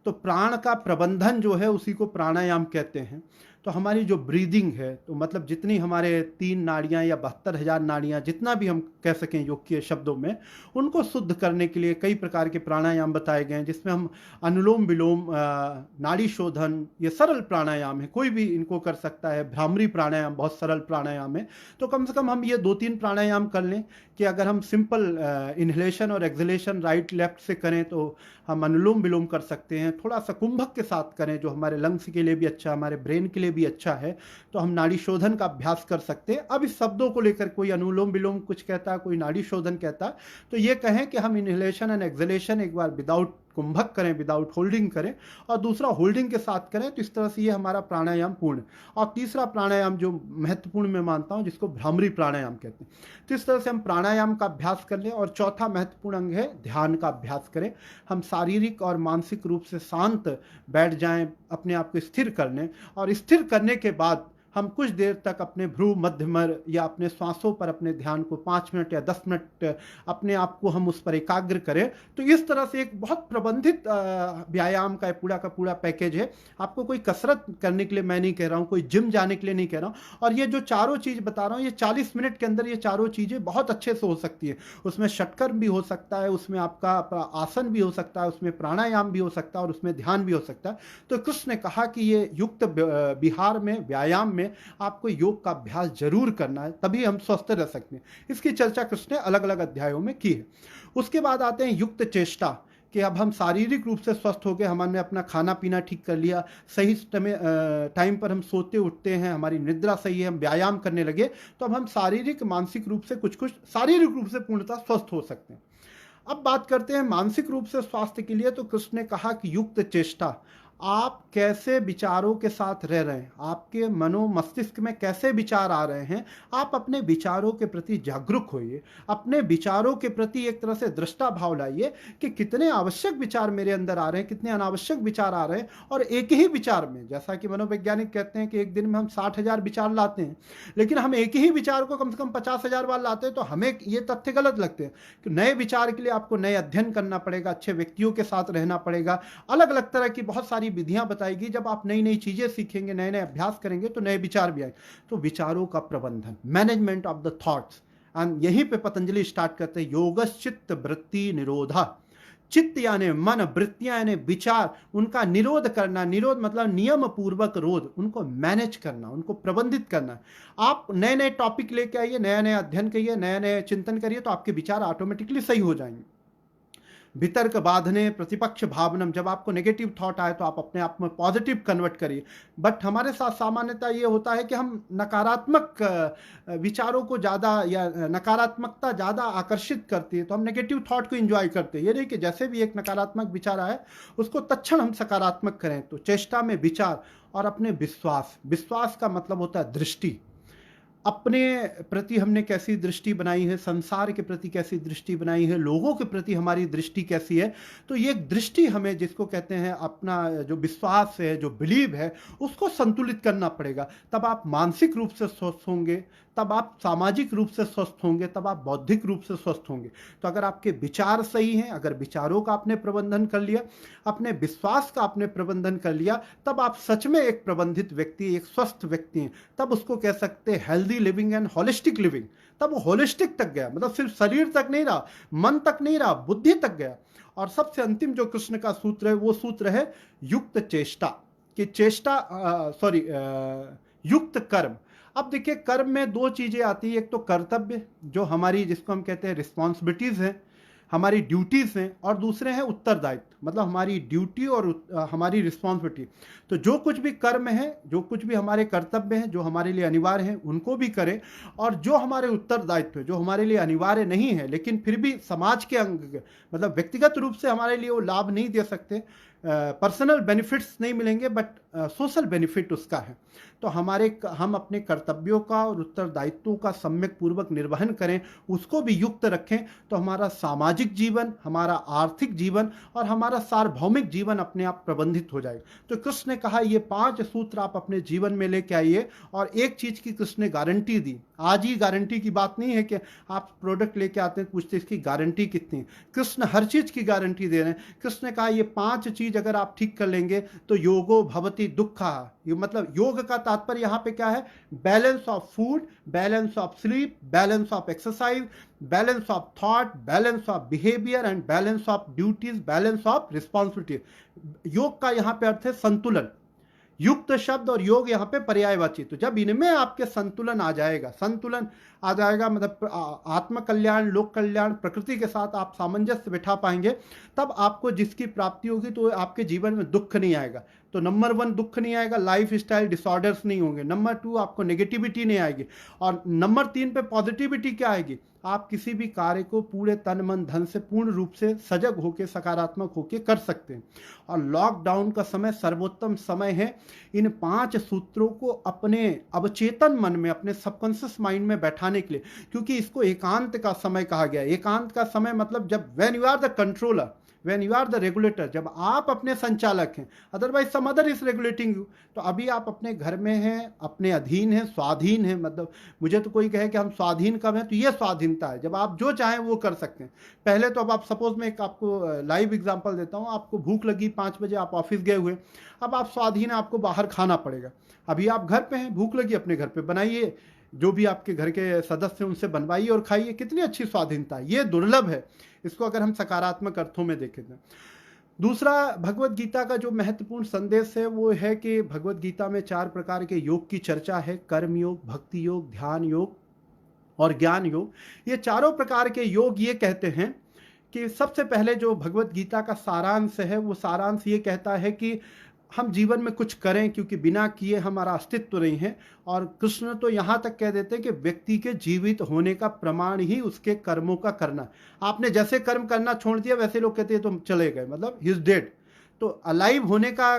तो प्राण का प्रबंधन जो है उसी को प्राणायाम कहते हैं। तो हमारी जो ब्रीदिंग है, तो मतलब जितनी हमारे 3 नाड़ियाँ या 72,000 नाड़ियाँ, जितना भी हम कह सकें योग के शब्दों में, उनको शुद्ध करने के लिए कई प्रकार के प्राणायाम बताए गए हैं, जिसमें हम अनुलोम विलोम, नाड़ी शोधन, ये सरल प्राणायाम है, कोई भी इनको कर सकता है। भ्रामरी प्राणायाम बहुत सरल प्राणायाम है। तो कम से कम हम ये 2-3 प्राणायाम कर लें कि अगर हम सिंपल इन्हेलेशन और एक्सहेलेशन राइट लेफ्ट से करें तो हम अनुलोम विलोम कर सकते हैं। थोड़ा सा कुंभक के साथ करें जो हमारे लंग्स के लिए भी अच्छा, हमारे ब्रेन के लिए भी अच्छा है, तो हम नाड़ी शोधन का अभ्यास कर सकते हैं। अब इस शब्दों को लेकर कोई अनुलोम विलोम कुछ कहता है, कोई नाड़ी शोधन कहता है, तो ये कहें कि हम इन्हेलेशन एंड एक्सहेलेशन एक बार विदाउट कुंभक करें, विदाउट होल्डिंग करें, और दूसरा होल्डिंग के साथ करें। तो इस तरह से ये हमारा प्राणायाम पूर्ण। और तीसरा प्राणायाम जो महत्वपूर्ण मैं मानता हूं, जिसको भ्रामरी प्राणायाम कहते हैं। तो इस तरह से हम प्राणायाम का अभ्यास कर लें। और चौथा महत्वपूर्ण अंग है ध्यान का अभ्यास करें। हम शारीरिक और मानसिक रूप से शांत बैठ जाएं, अपने आप को स्थिर कर लें, और स्थिर करने के बाद हम कुछ देर तक अपने भ्रू मध्यमर या अपने श्वासों पर अपने ध्यान को 5 मिनट या 10 मिनट अपने आप को हम उस पर एकाग्र करें। तो इस तरह से एक बहुत प्रबंधित व्यायाम का पूरा पैकेज है। आपको कोई कसरत करने के लिए मैं नहीं कह रहा हूँ, कोई जिम जाने के लिए नहीं कह रहा हूँ। और ये जो चारों चीज़ बता रहा हूँ, ये 40 मिनट के अंदर ये चारों चीज़ें बहुत अच्छे से हो सकती है। उसमें षटकर्म भी हो सकता है, उसमें आपका आसन भी हो सकता है, उसमें प्राणायाम भी हो सकता है, और उसमें ध्यान भी हो सकता है। तो कृष्ण ने कहा कि ये युक्त विहार में, व्यायाम में आपको योग का अभ्यास जरूर करना है, तभी हम स्वस्थ रह सकते हैं। इसकी चर्चा कृष्ण ने अलग अलग अध्यायों में की है। उसके बाद आते हैं युक्त चेष्टा, कि अब हम शारीरिक रूप से स्वस्थ हो गए, हमने अपना खाना पीना ठीक कर लिया, सही टाइम पर हम सोते उठते हैं, हमारी निद्रा सही है, हम व्यायाम करने लगे, तो अब हम शारीरिक मानसिक रूप से कुछ शारीरिक रूप से पूर्णतः स्वस्थ हो सकते हैं। अब बात करते हैं मानसिक रूप से स्वास्थ्य के लिए। तो कृष्ण ने कहा कि युक्त चेष्टा, आप कैसे विचारों के साथ रह रहे हैं, आपके मनो मस्तिष्क में कैसे विचार आ रहे हैं, आप अपने विचारों के प्रति जागरूक होइए। अपने विचारों के प्रति एक तरह से दृष्टा भाव लाइए कि कितने आवश्यक विचार मेरे अंदर आ रहे हैं, कितने अनावश्यक विचार आ रहे हैं। और एक ही विचार में, जैसा कि मनोवैज्ञानिक कहते हैं कि एक दिन में हम 60,000 विचार लाते हैं, लेकिन हम एक ही विचार को कम से कम 50,000 बार लाते हैं। तो हमें ये तथ्य गलत लगते हैं कि नए विचार के लिए आपको नए अध्ययन करना पड़ेगा, अच्छे व्यक्तियों के साथ रहना पड़ेगा, अलग अलग तरह की बहुत सारी विधियां बताएगी। जब आप नई नई चीजें सीखेंगे, नए नए अभ्यास करेंगे, तो नए विचार भी आएंगे। तो विचारों का प्रबंधन, management of the thoughts, and यहीं पे पतंजलि स्टार्ट करते हैं, योगश्चित्त वृत्ति निरोधा। चित्त यानी मन, वृत्तियां यानी विचार, उनका निरोध करना। निरोध मतलब नियम पूर्वक रोध, उनको मैनेज करना, उनको प्रबंधित करना। आप नए नए टॉपिक लेके आइए, नया नया अध्ययन करिए, नए नए चिंतन करिए, तो आपके विचार ऑटोमेटिकली सही हो जाएंगे। वितर्क बाधने प्रतिपक्ष भावनम, जब आपको नेगेटिव थॉट आए तो आप अपने आप में पॉजिटिव कन्वर्ट करिए। बट हमारे साथ सामान्यता ये होता है कि हम नकारात्मक विचारों को ज़्यादा, या नकारात्मकता ज़्यादा आकर्षित करती है, तो हम नेगेटिव थॉट को एंजॉय करते हैं। ये नहीं कि जैसे भी एक नकारात्मक विचार आए उसको तत्क्षण हम सकारात्मक करें। तो चेष्टा में विचार और अपने विश्वास, विश्वास का मतलब होता है दृष्टि। अपने प्रति हमने कैसी दृष्टि बनाई है, संसार के प्रति कैसी दृष्टि बनाई है, लोगों के प्रति हमारी दृष्टि कैसी है। तो ये दृष्टि हमें, जिसको कहते हैं अपना जो विश्वास है, जो बिलीव है, उसको संतुलित करना पड़ेगा। तब आप मानसिक रूप से स्वस्थ होंगे, तब आप सामाजिक रूप से स्वस्थ होंगे, तब आप बौद्धिक रूप से स्वस्थ होंगे। तो अगर आपके विचार सही हैं, अगर विचारों का आपने प्रबंधन कर लिया, अपने विश्वास का आपने प्रबंधन कर लिया, तब आप सच में एक प्रबंधित व्यक्ति, एक स्वस्थ व्यक्ति हैं। तब उसको कह सकते हैं healthy living and holistic living. तब वो होलिस्टिक तक गया, मतलब सिर्फ शरीर तक नहीं रहा, मन तक नहीं रहा, बुद्धि तक गया। और सबसे अंतिम जो कृष्ण का सूत्र है, वो सूत्र है युक्त चेष्टा, कि चेष्टा युक्त कर्म। अब देखिए, कर्म में दो चीजें आती है, एक तो कर्तव्य, जो हमारी, जिसको हम कहते हैं रिस्पॉन्सिबिलिटीज हैं, हमारी ड्यूटीज हैं, और दूसरे हैं उत्तरदायित्व, मतलब हमारी ड्यूटी और हमारी रिस्पॉन्सिबिलिटी। तो जो कुछ भी कर्म है, जो कुछ भी हमारे कर्तव्य हैं, जो हमारे लिए अनिवार्य हैं, उनको भी करें। और जो हमारे उत्तरदायित्व है, जो हमारे लिए अनिवार्य नहीं है लेकिन फिर भी समाज के अंग, मतलब व्यक्तिगत रूप से हमारे लिए वो लाभ नहीं दे सकते, पर्सनल बेनिफिट्स नहीं मिलेंगे, बट सोशल बेनिफिट उसका है। तो हम अपने कर्तव्यों का और उत्तरदायित्वों का सम्यक पूर्वक निर्वहन करें, उसको भी युक्त रखें, तो हमारा सामाजिक जीवन, हमारा आर्थिक जीवन और हमारा सार्वभौमिक जीवन अपने आप प्रबंधित हो जाएगा। तो कृष्ण ने कहा ये 5 सूत्र आप अपने जीवन में लेके आइए। और एक चीज की कृष्ण ने गारंटी दी। आज ही गारंटी की बात नहीं है कि आप प्रोडक्ट लेके आते हैं, पूछते इसकी गारंटी कितनी है। कृष्ण हर चीज की गारंटी दे रहे हैं। कृष्ण ने कहा ये 5 चीज अगर आप ठीक कर लेंगे तो योगो भवति दुखा। ये मतलब योग का तात्पर्य यहाँ पे क्या है? Balance of food, balance of sleep, balance of exercise, balance of thought, balance of behaviour and balance of duties, balance of responsibility. योग का यहाँ पे अर्थ है संतुलन। युक्त शब्द और योग यहाँ पे पर्यायवाची। तो जब इनमें आपके संतुलन आ जाएगा, मतलब आत्म कल्याण, लोक कल्याण, प्रकृति के साथ आप सामंजस्य बिठा पाएंगे, तब आपको जिसकी प्राप्ति होगी तो आपके जीवन में दुख नहीं आएगा। तो नंबर 1 दुख नहीं आएगा, लाइफ स्टाइल डिसऑर्डर्स नहीं होंगे। नंबर 2 आपको नेगेटिविटी नहीं आएगी। और नंबर 3 पे पॉजिटिविटी क्या आएगी? आप किसी भी कार्य को पूरे तन मन धन से पूर्ण रूप से सजग होकर, सकारात्मक होकर कर सकते हैं। और लॉकडाउन का समय सर्वोत्तम समय है इन 5 सूत्रों को अपने अवचेतन मन में, अपने सबकॉन्शियस माइंड में बैठाने के लिए, क्योंकि इसको एकांत का समय कहा गया है। एकांत का समय मतलब जब when you are the controller, when you are the regulator, जब आप अपने संचालक हैं, otherwise some other is regulating you. तो अभी आप अपने घर में हैं, अपने अधीन हैं, स्वाधीन हैं। मतलब मुझे तो कोई कहे कि हम स्वाधीन कब हैं, तो ये स्वाधीनता है, जब आप जो चाहें वो कर सकते हैं। पहले तो अब आप सपोज, मैं एक आपको लाइव एग्जांपल देता हूँ, आपको भूख लगी, 5 बजे आप ऑफिस गए हुए, अब आप स्वाधीन हैं, आपको बाहर खाना पड़ेगा। अभी आप घर पे हैं, भूख लगी, अपने घर पे बनाइए, जो भी आपके घर के सदस्य हैं उनसे बनवाइए और खाइए। कितनी अच्छी स्वाधीनता है, ये दुर्लभ है। इसको अगर हम सकारात्मक अर्थों में देखें तो दूसरा, भगवत गीता का जो महत्वपूर्ण संदेश है वो है कि भगवत गीता में 4 प्रकार के योग की चर्चा है। कर्म योग, भक्ति योग, ध्यान योग और ज्ञान योग। ये चारों प्रकार के योग ये कहते हैं कि सबसे पहले जो भगवत गीता का सारांश है, वो सारांश ये कहता है कि हम जीवन में कुछ करें, क्योंकि बिना किए हमारा अस्तित्व नहीं है। और कृष्ण तो यहाँ तक कह देते हैं कि व्यक्ति के जीवित होने का प्रमाण ही उसके कर्मों का करना। आपने जैसे कर्म करना छोड़ दिया, वैसे लोग कहते हैं तुम चले गए, मतलब ही इज डेड। तो अलाइव होने का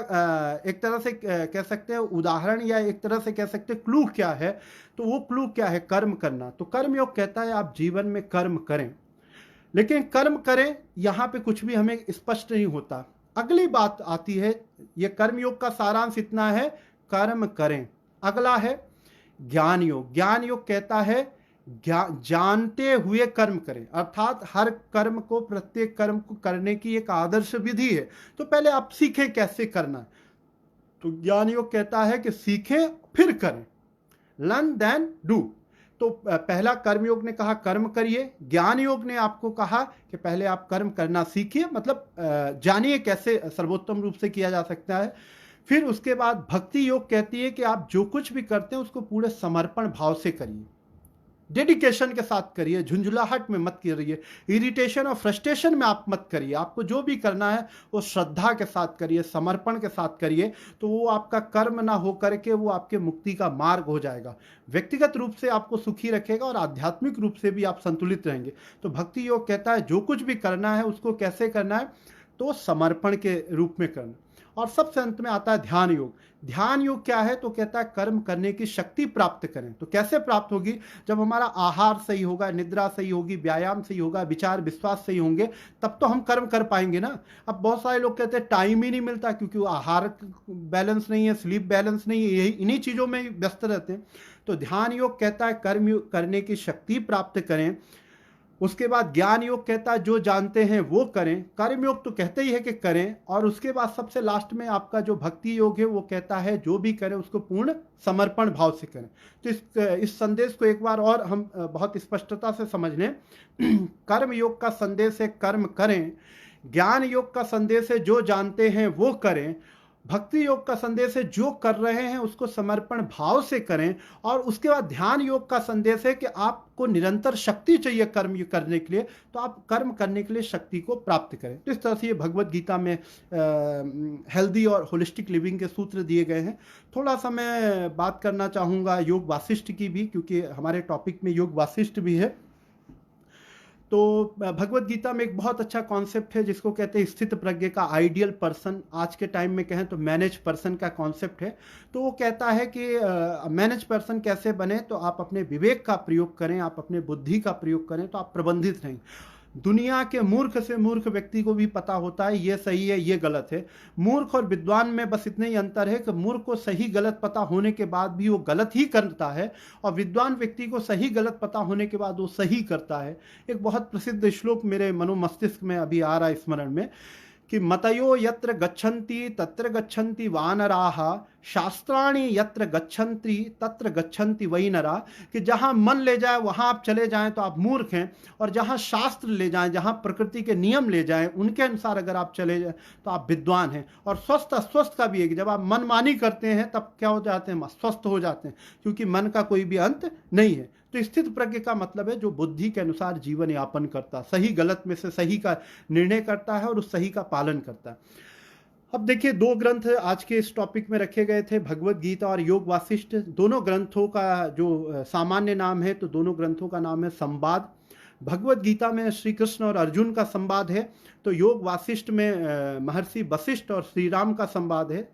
एक तरह से कह सकते हैं उदाहरण, या एक तरह से कह सकते हैं क्लू क्या है, तो वो क्लू क्या है? कर्म करना। तो कर्म योग कहता है आप जीवन में कर्म करें, लेकिन कर्म करें यहाँ पे कुछ भी हमें स्पष्ट नहीं होता। अगली बात आती है, ये कर्म योग का सारांश इतना है, कर्म करें। अगला है ज्ञान योग। ज्ञान योग कहता है जानते हुए कर्म करें, अर्थात हर कर्म को, प्रत्येक कर्म को करने की एक आदर्श विधि है। तो पहले आप सीखें कैसे करना है। तो ज्ञान योग कहता है कि सीखें फिर करें, लर्न देन डू। तो पहला कर्मयोग ने कहा कर्म करिए, ज्ञान योग ने आपको कहा कि पहले आप कर्म करना सीखिए, मतलब जानिए कैसे सर्वोत्तम रूप से किया जा सकता है। फिर उसके बाद भक्ति योग कहती है कि आप जो कुछ भी करते हैं उसको पूरे समर्पण भाव से करिए, डेडिकेशन के साथ करिए, झुंझुलाहट में मत करिए, इरिटेशन और फ्रस्ट्रेशन में आप मत करिए। आपको जो भी करना है वो श्रद्धा के साथ करिए, समर्पण के साथ करिए। तो वो आपका कर्म ना हो करके वो आपके मुक्ति का मार्ग हो जाएगा, व्यक्तिगत रूप से आपको सुखी रखेगा और आध्यात्मिक रूप से भी आप संतुलित रहेंगे। तो भक्ति योग कहता है जो कुछ भी करना है उसको कैसे करना है, तो समर्पण के रूप में करना। और सबसे अंत में आता है ध्यान योग। ध्यान योग क्या है? तो कहता है कर्म करने की शक्ति प्राप्त करें। तो कैसे प्राप्त होगी? जब हमारा आहार सही होगा, निद्रा सही होगी, व्यायाम सही होगा, विचार विश्वास सही होंगे, तब तो हम कर्म कर पाएंगे ना। अब बहुत सारे लोग कहते हैं टाइम ही नहीं मिलता, क्योंकि वो आहार बैलेंस नहीं है, स्लीप बैलेंस नहीं है, यही इन्हीं चीज़ों में व्यस्त रहते हैं। तो ध्यान योग कहता है कर्म करने की शक्ति प्राप्त करें। उसके बाद ज्ञान योग कहता है जो जानते हैं वो करें। कर्म योग तो कहते ही है कि करें। और उसके बाद सबसे लास्ट में आपका जो भक्ति योग है वो कहता है जो भी करें उसको पूर्ण समर्पण भाव से करें। तो इस संदेश को एक बार और हम बहुत स्पष्टता से समझ लें। कर्म योग का संदेश है कर्म करें, ज्ञान योग का संदेश है जो जानते हैं वो करें, भक्ति योग का संदेश है जो कर रहे हैं उसको समर्पण भाव से करें, और उसके बाद ध्यान योग का संदेश है कि आपको निरंतर शक्ति चाहिए कर्म करने के लिए, तो आप कर्म करने के लिए शक्ति को प्राप्त करें। तो इस तरह से ये भगवत गीता में हेल्दी और होलिस्टिक लिविंग के सूत्र दिए गए हैं। थोड़ा सा मैं बात करना चाहूँगा योग वासिष्ठ की भी, क्योंकि हमारे टॉपिक में योग वासिष्ठ भी है। तो भगवत गीता में एक बहुत अच्छा कॉन्सेप्ट है जिसको कहते हैं स्थित प्रज्ञ का आइडियल पर्सन। आज के टाइम में कहें तो मैनेज पर्सन का कॉन्सेप्ट है। तो वो कहता है कि मैनेज पर्सन कैसे बने? तो आप अपने विवेक का प्रयोग करें, आप अपने बुद्धि का प्रयोग करें, तो आप प्रबंधित रहें। दुनिया के मूर्ख से मूर्ख व्यक्ति को भी पता होता है ये सही है ये गलत है। मूर्ख और विद्वान में बस इतना ही अंतर है कि मूर्ख को सही गलत पता होने के बाद भी वो गलत ही करता है, और विद्वान व्यक्ति को सही गलत पता होने के बाद वो सही करता है। एक बहुत प्रसिद्ध श्लोक मेरे मनोमस्तिष्क में अभी आ रहा है स्मरण में कि मतयो यत्र गच्छन्ति तत्र गच्छन्ति वानराः, शास्त्राणि यत्र गच्छन्ति तत्र गच्छन्ति वै नरा। कि जहाँ मन ले जाए वहाँ आप चले जाएं तो आप मूर्ख हैं, और जहाँ शास्त्र ले जाएं, जहाँ प्रकृति के नियम ले जाएं, उनके अनुसार अगर आप चले जाएं तो आप विद्वान हैं। और स्वस्थ अस्वस्थ का भी है कि जब आप मनमानी करते हैं तब क्या हो जाते हैं? अस्वस्थ हो जाते हैं, क्योंकि मन का कोई भी अंत नहीं है। तो स्थित प्रज्ञ का मतलब है जो बुद्धि के अनुसार जीवन यापन करता, सही गलत में से सही का निर्णय करता है और उस सही का पालन करता है। अब देखिए, दो ग्रंथ आज के इस टॉपिक में रखे गए थे, भगवत गीता और योग वासिष्ठ। दोनों ग्रंथों का जो सामान्य नाम है, तो दोनों ग्रंथों का नाम है संवाद। भगवत गीता में श्री कृष्ण और अर्जुन का संवाद है, तो योग वासिष्ठ में महर्षि वशिष्ठ और श्री राम का संवाद है।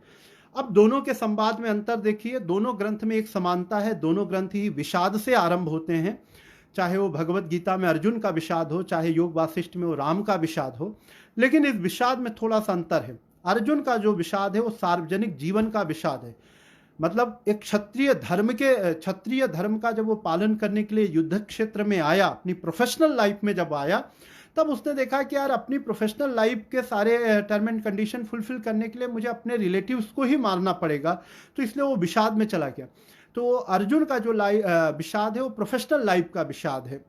अब दोनों के संवाद में अंतर देखिए, दोनों ग्रंथ में एक समानता है, दोनों ग्रंथ ही विषाद से आरंभ होते हैं। चाहे वो भगवत गीता में अर्जुन का विषाद हो, चाहे योग वासिष्ठ में वो राम का विषाद हो, लेकिन इस विषाद में थोड़ा सा अंतर है। अर्जुन का जो विषाद है वो सार्वजनिक जीवन का विषाद है। मतलब एक क्षत्रिय धर्म का जब वो पालन करने के लिए युद्ध क्षेत्र में आया, अपनी प्रोफेशनल लाइफ में जब आया, तब उसने देखा कि यार अपनी प्रोफेशनल लाइफ के सारे टर्म एंड कंडीशन फुलफिल करने के लिए मुझे अपने रिलेटिव्स को ही मारना पड़ेगा, तो इसलिए वो विषाद में चला गया। तो अर्जुन का जो विषाद है वो प्रोफेशनल लाइफ का विषाद है,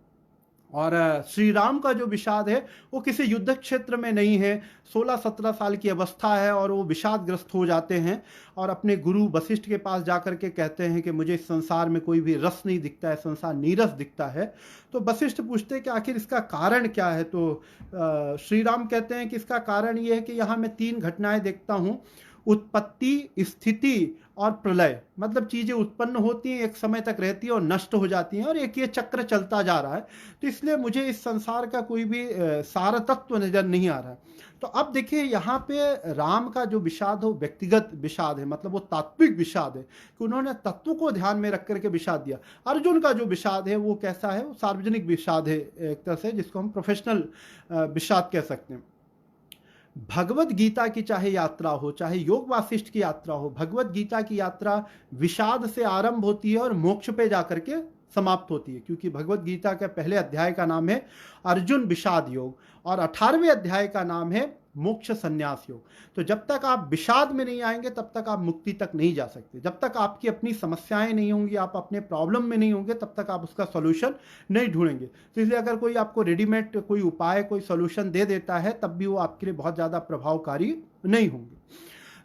और श्री राम का जो विषाद है वो किसी युद्ध क्षेत्र में नहीं है, 16-17 साल की अवस्था है और वो विषादग्रस्त हो जाते हैं और अपने गुरु वशिष्ठ के पास जाकर के कहते हैं कि मुझे इस संसार में कोई भी रस नहीं दिखता है, संसार नीरस दिखता है। तो वशिष्ठ पूछते हैं कि आखिर इसका कारण क्या है? तो श्री राम कहते हैं कि इसका कारण ये है कि यहाँ मैं 3 घटनाएं देखता हूँ, उत्पत्ति, स्थिति और प्रलय। मतलब चीजें उत्पन्न होती हैं, एक समय तक रहती है और नष्ट हो जाती हैं, और एक ये चक्र चलता जा रहा है। तो इसलिए मुझे इस संसार का कोई भी सार तत्व नजर नहीं आ रहा है। तो अब देखिए, यहाँ पे राम का जो विषाद हो व्यक्तिगत विषाद है, मतलब वो तात्विक विषाद है कि उन्होंने तत्व को ध्यान में रख करके विषाद दिया। अर्जुन का जो विषाद है वो कैसा है? वो सार्वजनिक विषाद है एक तरह से, जिसको हम प्रोफेशनल विषाद कह सकते हैं। भगवत गीता की चाहे यात्रा हो, चाहे योग वासिष्ठ की यात्रा हो, भगवत गीता की यात्रा विषाद से आरंभ होती है और मोक्ष पे जाकर के समाप्त होती है, क्योंकि भगवत गीता के पहले अध्याय का नाम है अर्जुन विषाद योग और 18वें अध्याय का नाम है मोक्ष संन्यास योग। तो जब तक आप विषाद में नहीं आएंगे तब तक आप मुक्ति तक नहीं जा सकते। जब तक आपकी अपनी समस्याएं नहीं होंगी, आप अपने प्रॉब्लम में नहीं होंगे, तब तक आप उसका सॉल्यूशन नहीं ढूंढेंगे। तो इसलिए अगर कोई आपको रेडीमेड कोई उपाय, कोई सॉल्यूशन दे देता है, तब भी वो आपके लिए बहुत ज़्यादा प्रभावकारी नहीं होंगे।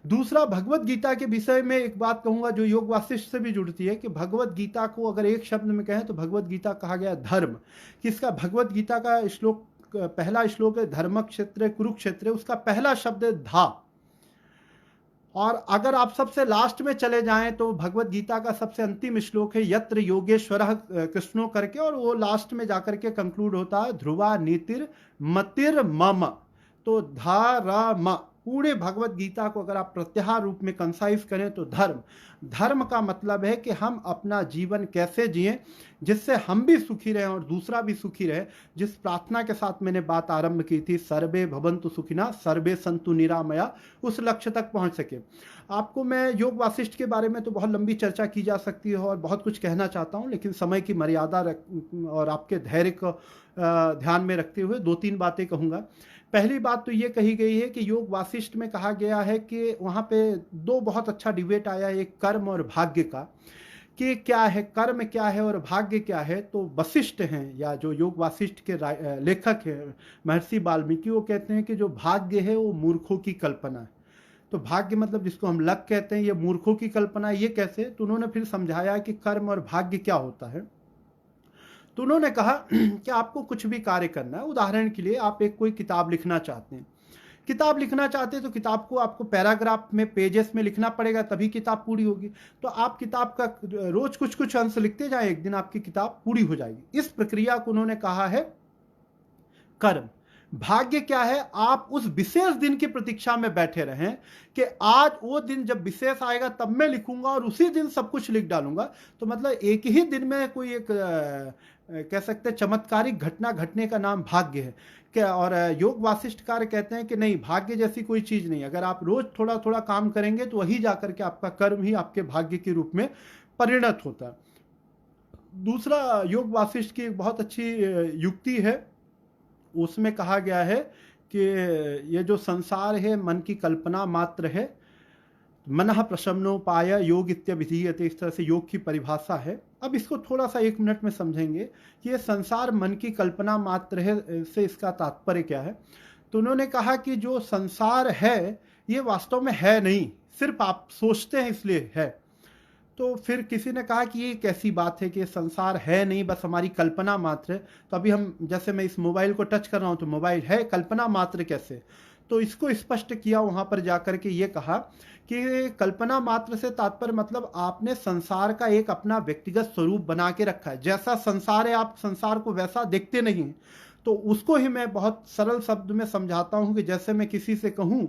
दूसरा, भगवत गीता के विषय में एक बात कहूंगा जो योग वासिष्ठ से भी जुड़ती है कि भगवत गीता को अगर एक शब्द में कहें तो भगवत गीता कहा गया धर्म। किसका? भगवत गीता का श्लोक, पहला श्लोक है धर्म क्षेत्र कुरुक्षेत्र, उसका पहला शब्द है धा। और अगर आप सबसे लास्ट में चले जाएं तो भगवत गीता का सबसे अंतिम श्लोक है यत्र योगेश्वरः कृष्णो करके, और वो लास्ट में जाकर के कंक्लूड होता है ध्रुवा नीतिर मतिर मम। तो धा र म पूरे भगवत गीता को अगर आप प्रत्याहार रूप में कंसाइज करें तो धर्म, धर्म का मतलब है कि हम अपना जीवन कैसे जिएं जिससे हम भी सुखी रहें और दूसरा भी सुखी रहे। जिस प्रार्थना के साथ मैंने बात आरंभ की थी, सर्वे भवन्तु सुखिना सर्वे सन्तु निरामया, उस लक्ष्य तक पहुंच सके। आपको मैं योग वासिष्ठ के बारे में तो बहुत लंबी चर्चा की जा सकती है और बहुत कुछ कहना चाहता हूं, लेकिन समय की मर्यादा और आपके धैर्य को ध्यान में रखते हुए 2-3 बातें कहूंगा। पहली बात तो ये कही गई है कि योग वासिष्ठ में कहा गया है कि वहाँ पे 2 बहुत अच्छा डिबेट आया, एक कर्म और भाग्य का, कि क्या है कर्म, क्या है और भाग्य क्या है। तो वशिष्ठ हैं या जो योग वासिष्ठ के लेखक हैं महर्षि वाल्मीकि, वो कहते हैं कि जो भाग्य है वो मूर्खों की कल्पना है। तो भाग्य मतलब जिसको हम लक कहते हैं, ये मूर्खों की कल्पना है। ये कैसे? तो उन्होंने फिर समझाया कि कर्म और भाग्य क्या होता है। तो उन्होंने कहा कि आपको कुछ भी कार्य करना है, उदाहरण के लिए आप एक कोई किताब लिखना चाहते हैं, किताब लिखना चाहते हैं तो किताब को आपको पैराग्राफ में, पेजेस में लिखना पड़ेगा, तभी किताब पूरी होगी। तो आप किताब का रोज कुछ कुछ अंश लिखते जाएं, एक दिन आपकी किताब पूरी हो जाएगी। इस प्रक्रिया को उन्होंने कहा है कर्म। भाग्य क्या है? आप उस विशेष दिन की प्रतीक्षा में बैठे रहें कि आज वो दिन जब विशेष आएगा तब मैं लिखूंगा और उसी दिन सब कुछ लिख डालूंगा। तो मतलब एक ही दिन में कोई एक कह सकते हैं चमत्कारिक घटना घटने का नाम भाग्य है क्या? और योग वासिष्ठकार कहते हैं कि नहीं, भाग्य जैसी कोई चीज नहीं। अगर आप रोज थोड़ा थोड़ा काम करेंगे तो वही जाकर के आपका कर्म ही आपके भाग्य के रूप में परिणत होता है। दूसरा, योग वासिष्ठ की एक बहुत अच्छी युक्ति है, उसमें कहा गया है कि ये जो संसार है मन की कल्पना मात्र है, मनः प्रशमनोपाय योग इत्यभिधीयते, इस तरह से योग की परिभाषा है। अब इसको थोड़ा सा 1 मिनट में समझेंगे कि ये संसार मन की कल्पना मात्र है से इसका तात्पर्य क्या है। तो उन्होंने कहा कि जो संसार है ये वास्तव में है नहीं, सिर्फ आप सोचते हैं इसलिए है। तो फिर किसी ने कहा कि ये कैसी बात है कि संसार है नहीं, बस हमारी कल्पना मात्र है। तो अभी हम, जैसे मैं इस मोबाइल को टच कर रहा हूं तो मोबाइल है, कल्पना मात्र कैसे? तो इसको स्पष्ट किया वहां पर जाकर के, ये कहा कि कल्पना मात्र से तात्पर्य मतलब आपने संसार का एक अपना व्यक्तिगत स्वरूप बना के रखा है। जैसा संसार है आप संसार को वैसा देखते नहीं हैं। तो उसको ही मैं बहुत सरल शब्द में समझाता हूं कि जैसे मैं किसी से कहूं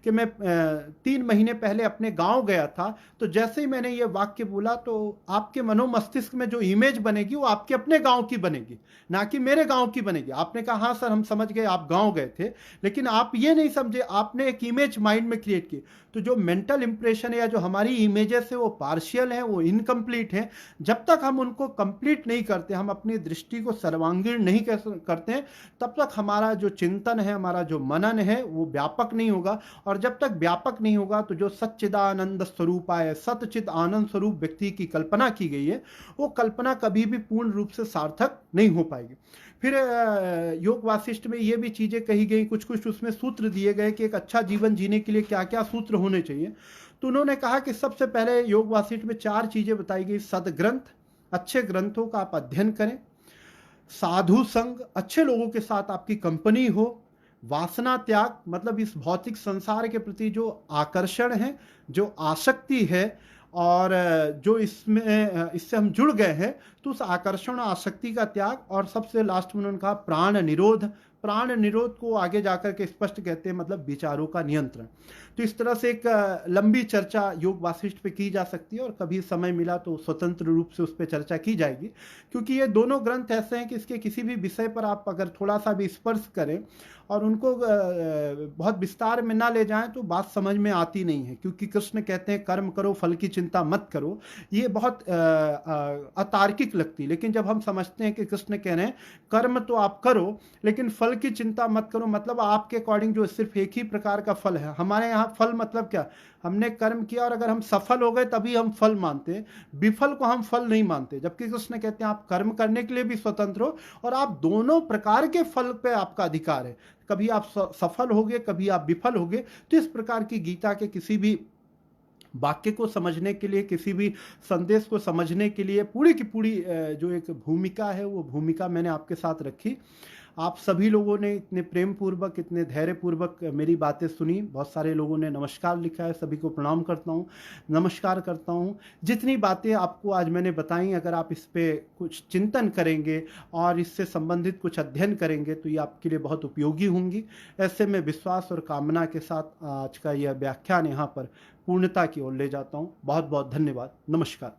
कि मैं 3 महीने पहले अपने गांव गया था, तो जैसे ही मैंने ये वाक्य बोला तो आपके मनोमस्तिष्क में जो इमेज बनेगी वो आपके अपने गांव की बनेगी, ना कि मेरे गांव की बनेगी। आपने कहा हाँ सर हम समझ गए आप गांव गए थे, लेकिन आप ये नहीं समझे, आपने एक इमेज माइंड में क्रिएट की। तो जो मेंटल इंप्रेशन है या जो हमारी इमेजेस है वो पार्शियल है, वो इनकम्प्लीट है। जब तक हम उनको कंप्लीट नहीं करते, हम अपनी दृष्टि को सर्वांगीण नहीं करते हैं, तब तक हमारा जो चिंतन है, हमारा जो मनन है वो व्यापक नहीं होगा। और जब तक व्यापक नहीं होगा तो जो सच्चिदानंद स्वरूप है, सतचित आनंद स्वरूप व्यक्ति की कल्पना की गई है, वो कल्पना कभी भी पूर्ण रूप से सार्थक नहीं हो पाएगी। फिर योग वासिष्ठ में ये भी चीजें कही गई, कुछ कुछ उसमें सूत्र दिए गए कि एक अच्छा जीवन जीने के लिए क्या क्या सूत्र होने चाहिए। तो उन्होंने कहा कि सबसे पहले योग वासिष्ठ में 4 चीजें बताई गई। सदग्रंथ, अच्छे ग्रंथों का आप अध्ययन करें। साधु संग, अच्छे लोगों के साथ आपकी कंपनी हो। वासना त्याग, मतलब इस भौतिक संसार के प्रति जो आकर्षण है, जो आसक्ति है और जो इससे हम जुड़ गए हैं, तो उस आकर्षण आसक्ति का त्याग। और सबसे लास्ट में उन्होंने कहा प्राण निरोध। प्राण निरोध को आगे जाकर के स्पष्ट कहते हैं मतलब विचारों का नियंत्रण। तो इस तरह से एक लंबी चर्चा योग वासिष्ठ पे की जा सकती है और कभी समय मिला तो स्वतंत्र रूप से उस पर चर्चा की जाएगी, क्योंकि ये दोनों ग्रंथ ऐसे हैं कि इसके किसी भी विषय पर आप अगर थोड़ा सा भी स्पर्श करें और उनको बहुत विस्तार में ना ले जाएं तो बात समझ में आती नहीं है। क्योंकि कृष्ण कहते हैं कर्म करो फल की चिंता मत करो, ये बहुत अतार्किक लगती है। लेकिन जब हम समझते हैं कि कृष्ण कह रहे हैं कर्म तो आप करो लेकिन फल की चिंता मत करो, मतलब आपके अकॉर्डिंग जो सिर्फ एक ही प्रकार का फल है। हमारे यहाँ फल मतलब क्या, हमने कर्म किया और अगर हम सफल हो गए तभी हम फल मानते हैं, विफल को हम फल नहीं मानते। जबकि कृष्ण कहते हैं आप कर्म करने के लिए भी स्वतंत्र हो और आप दोनों प्रकार के फल पे आपका अधिकार है। कभी आप सफल होगे, कभी आप विफल होगे। तो इस प्रकार की गीता के किसी भी वाक्य को समझने के लिए, किसी भी संदेश को समझने के लिए पूरी की पूरी जो एक भूमिका है वो भूमिका मैंने आपके साथ रखी। आप सभी लोगों ने इतने प्रेम पूर्वक, इतने धैर्य पूर्वक मेरी बातें सुनी। बहुत सारे लोगों ने नमस्कार लिखा है, सभी को प्रणाम करता हूँ, नमस्कार करता हूँ। जितनी बातें आपको आज मैंने बताई, अगर आप इस पे कुछ चिंतन करेंगे और इससे संबंधित कुछ अध्ययन करेंगे तो ये आपके लिए बहुत उपयोगी होंगी। ऐसे में विश्वास और कामना के साथ आज का यह व्याख्यान यहाँ पर पूर्णता की ओर ले जाता हूँ। बहुत बहुत धन्यवाद। नमस्कार।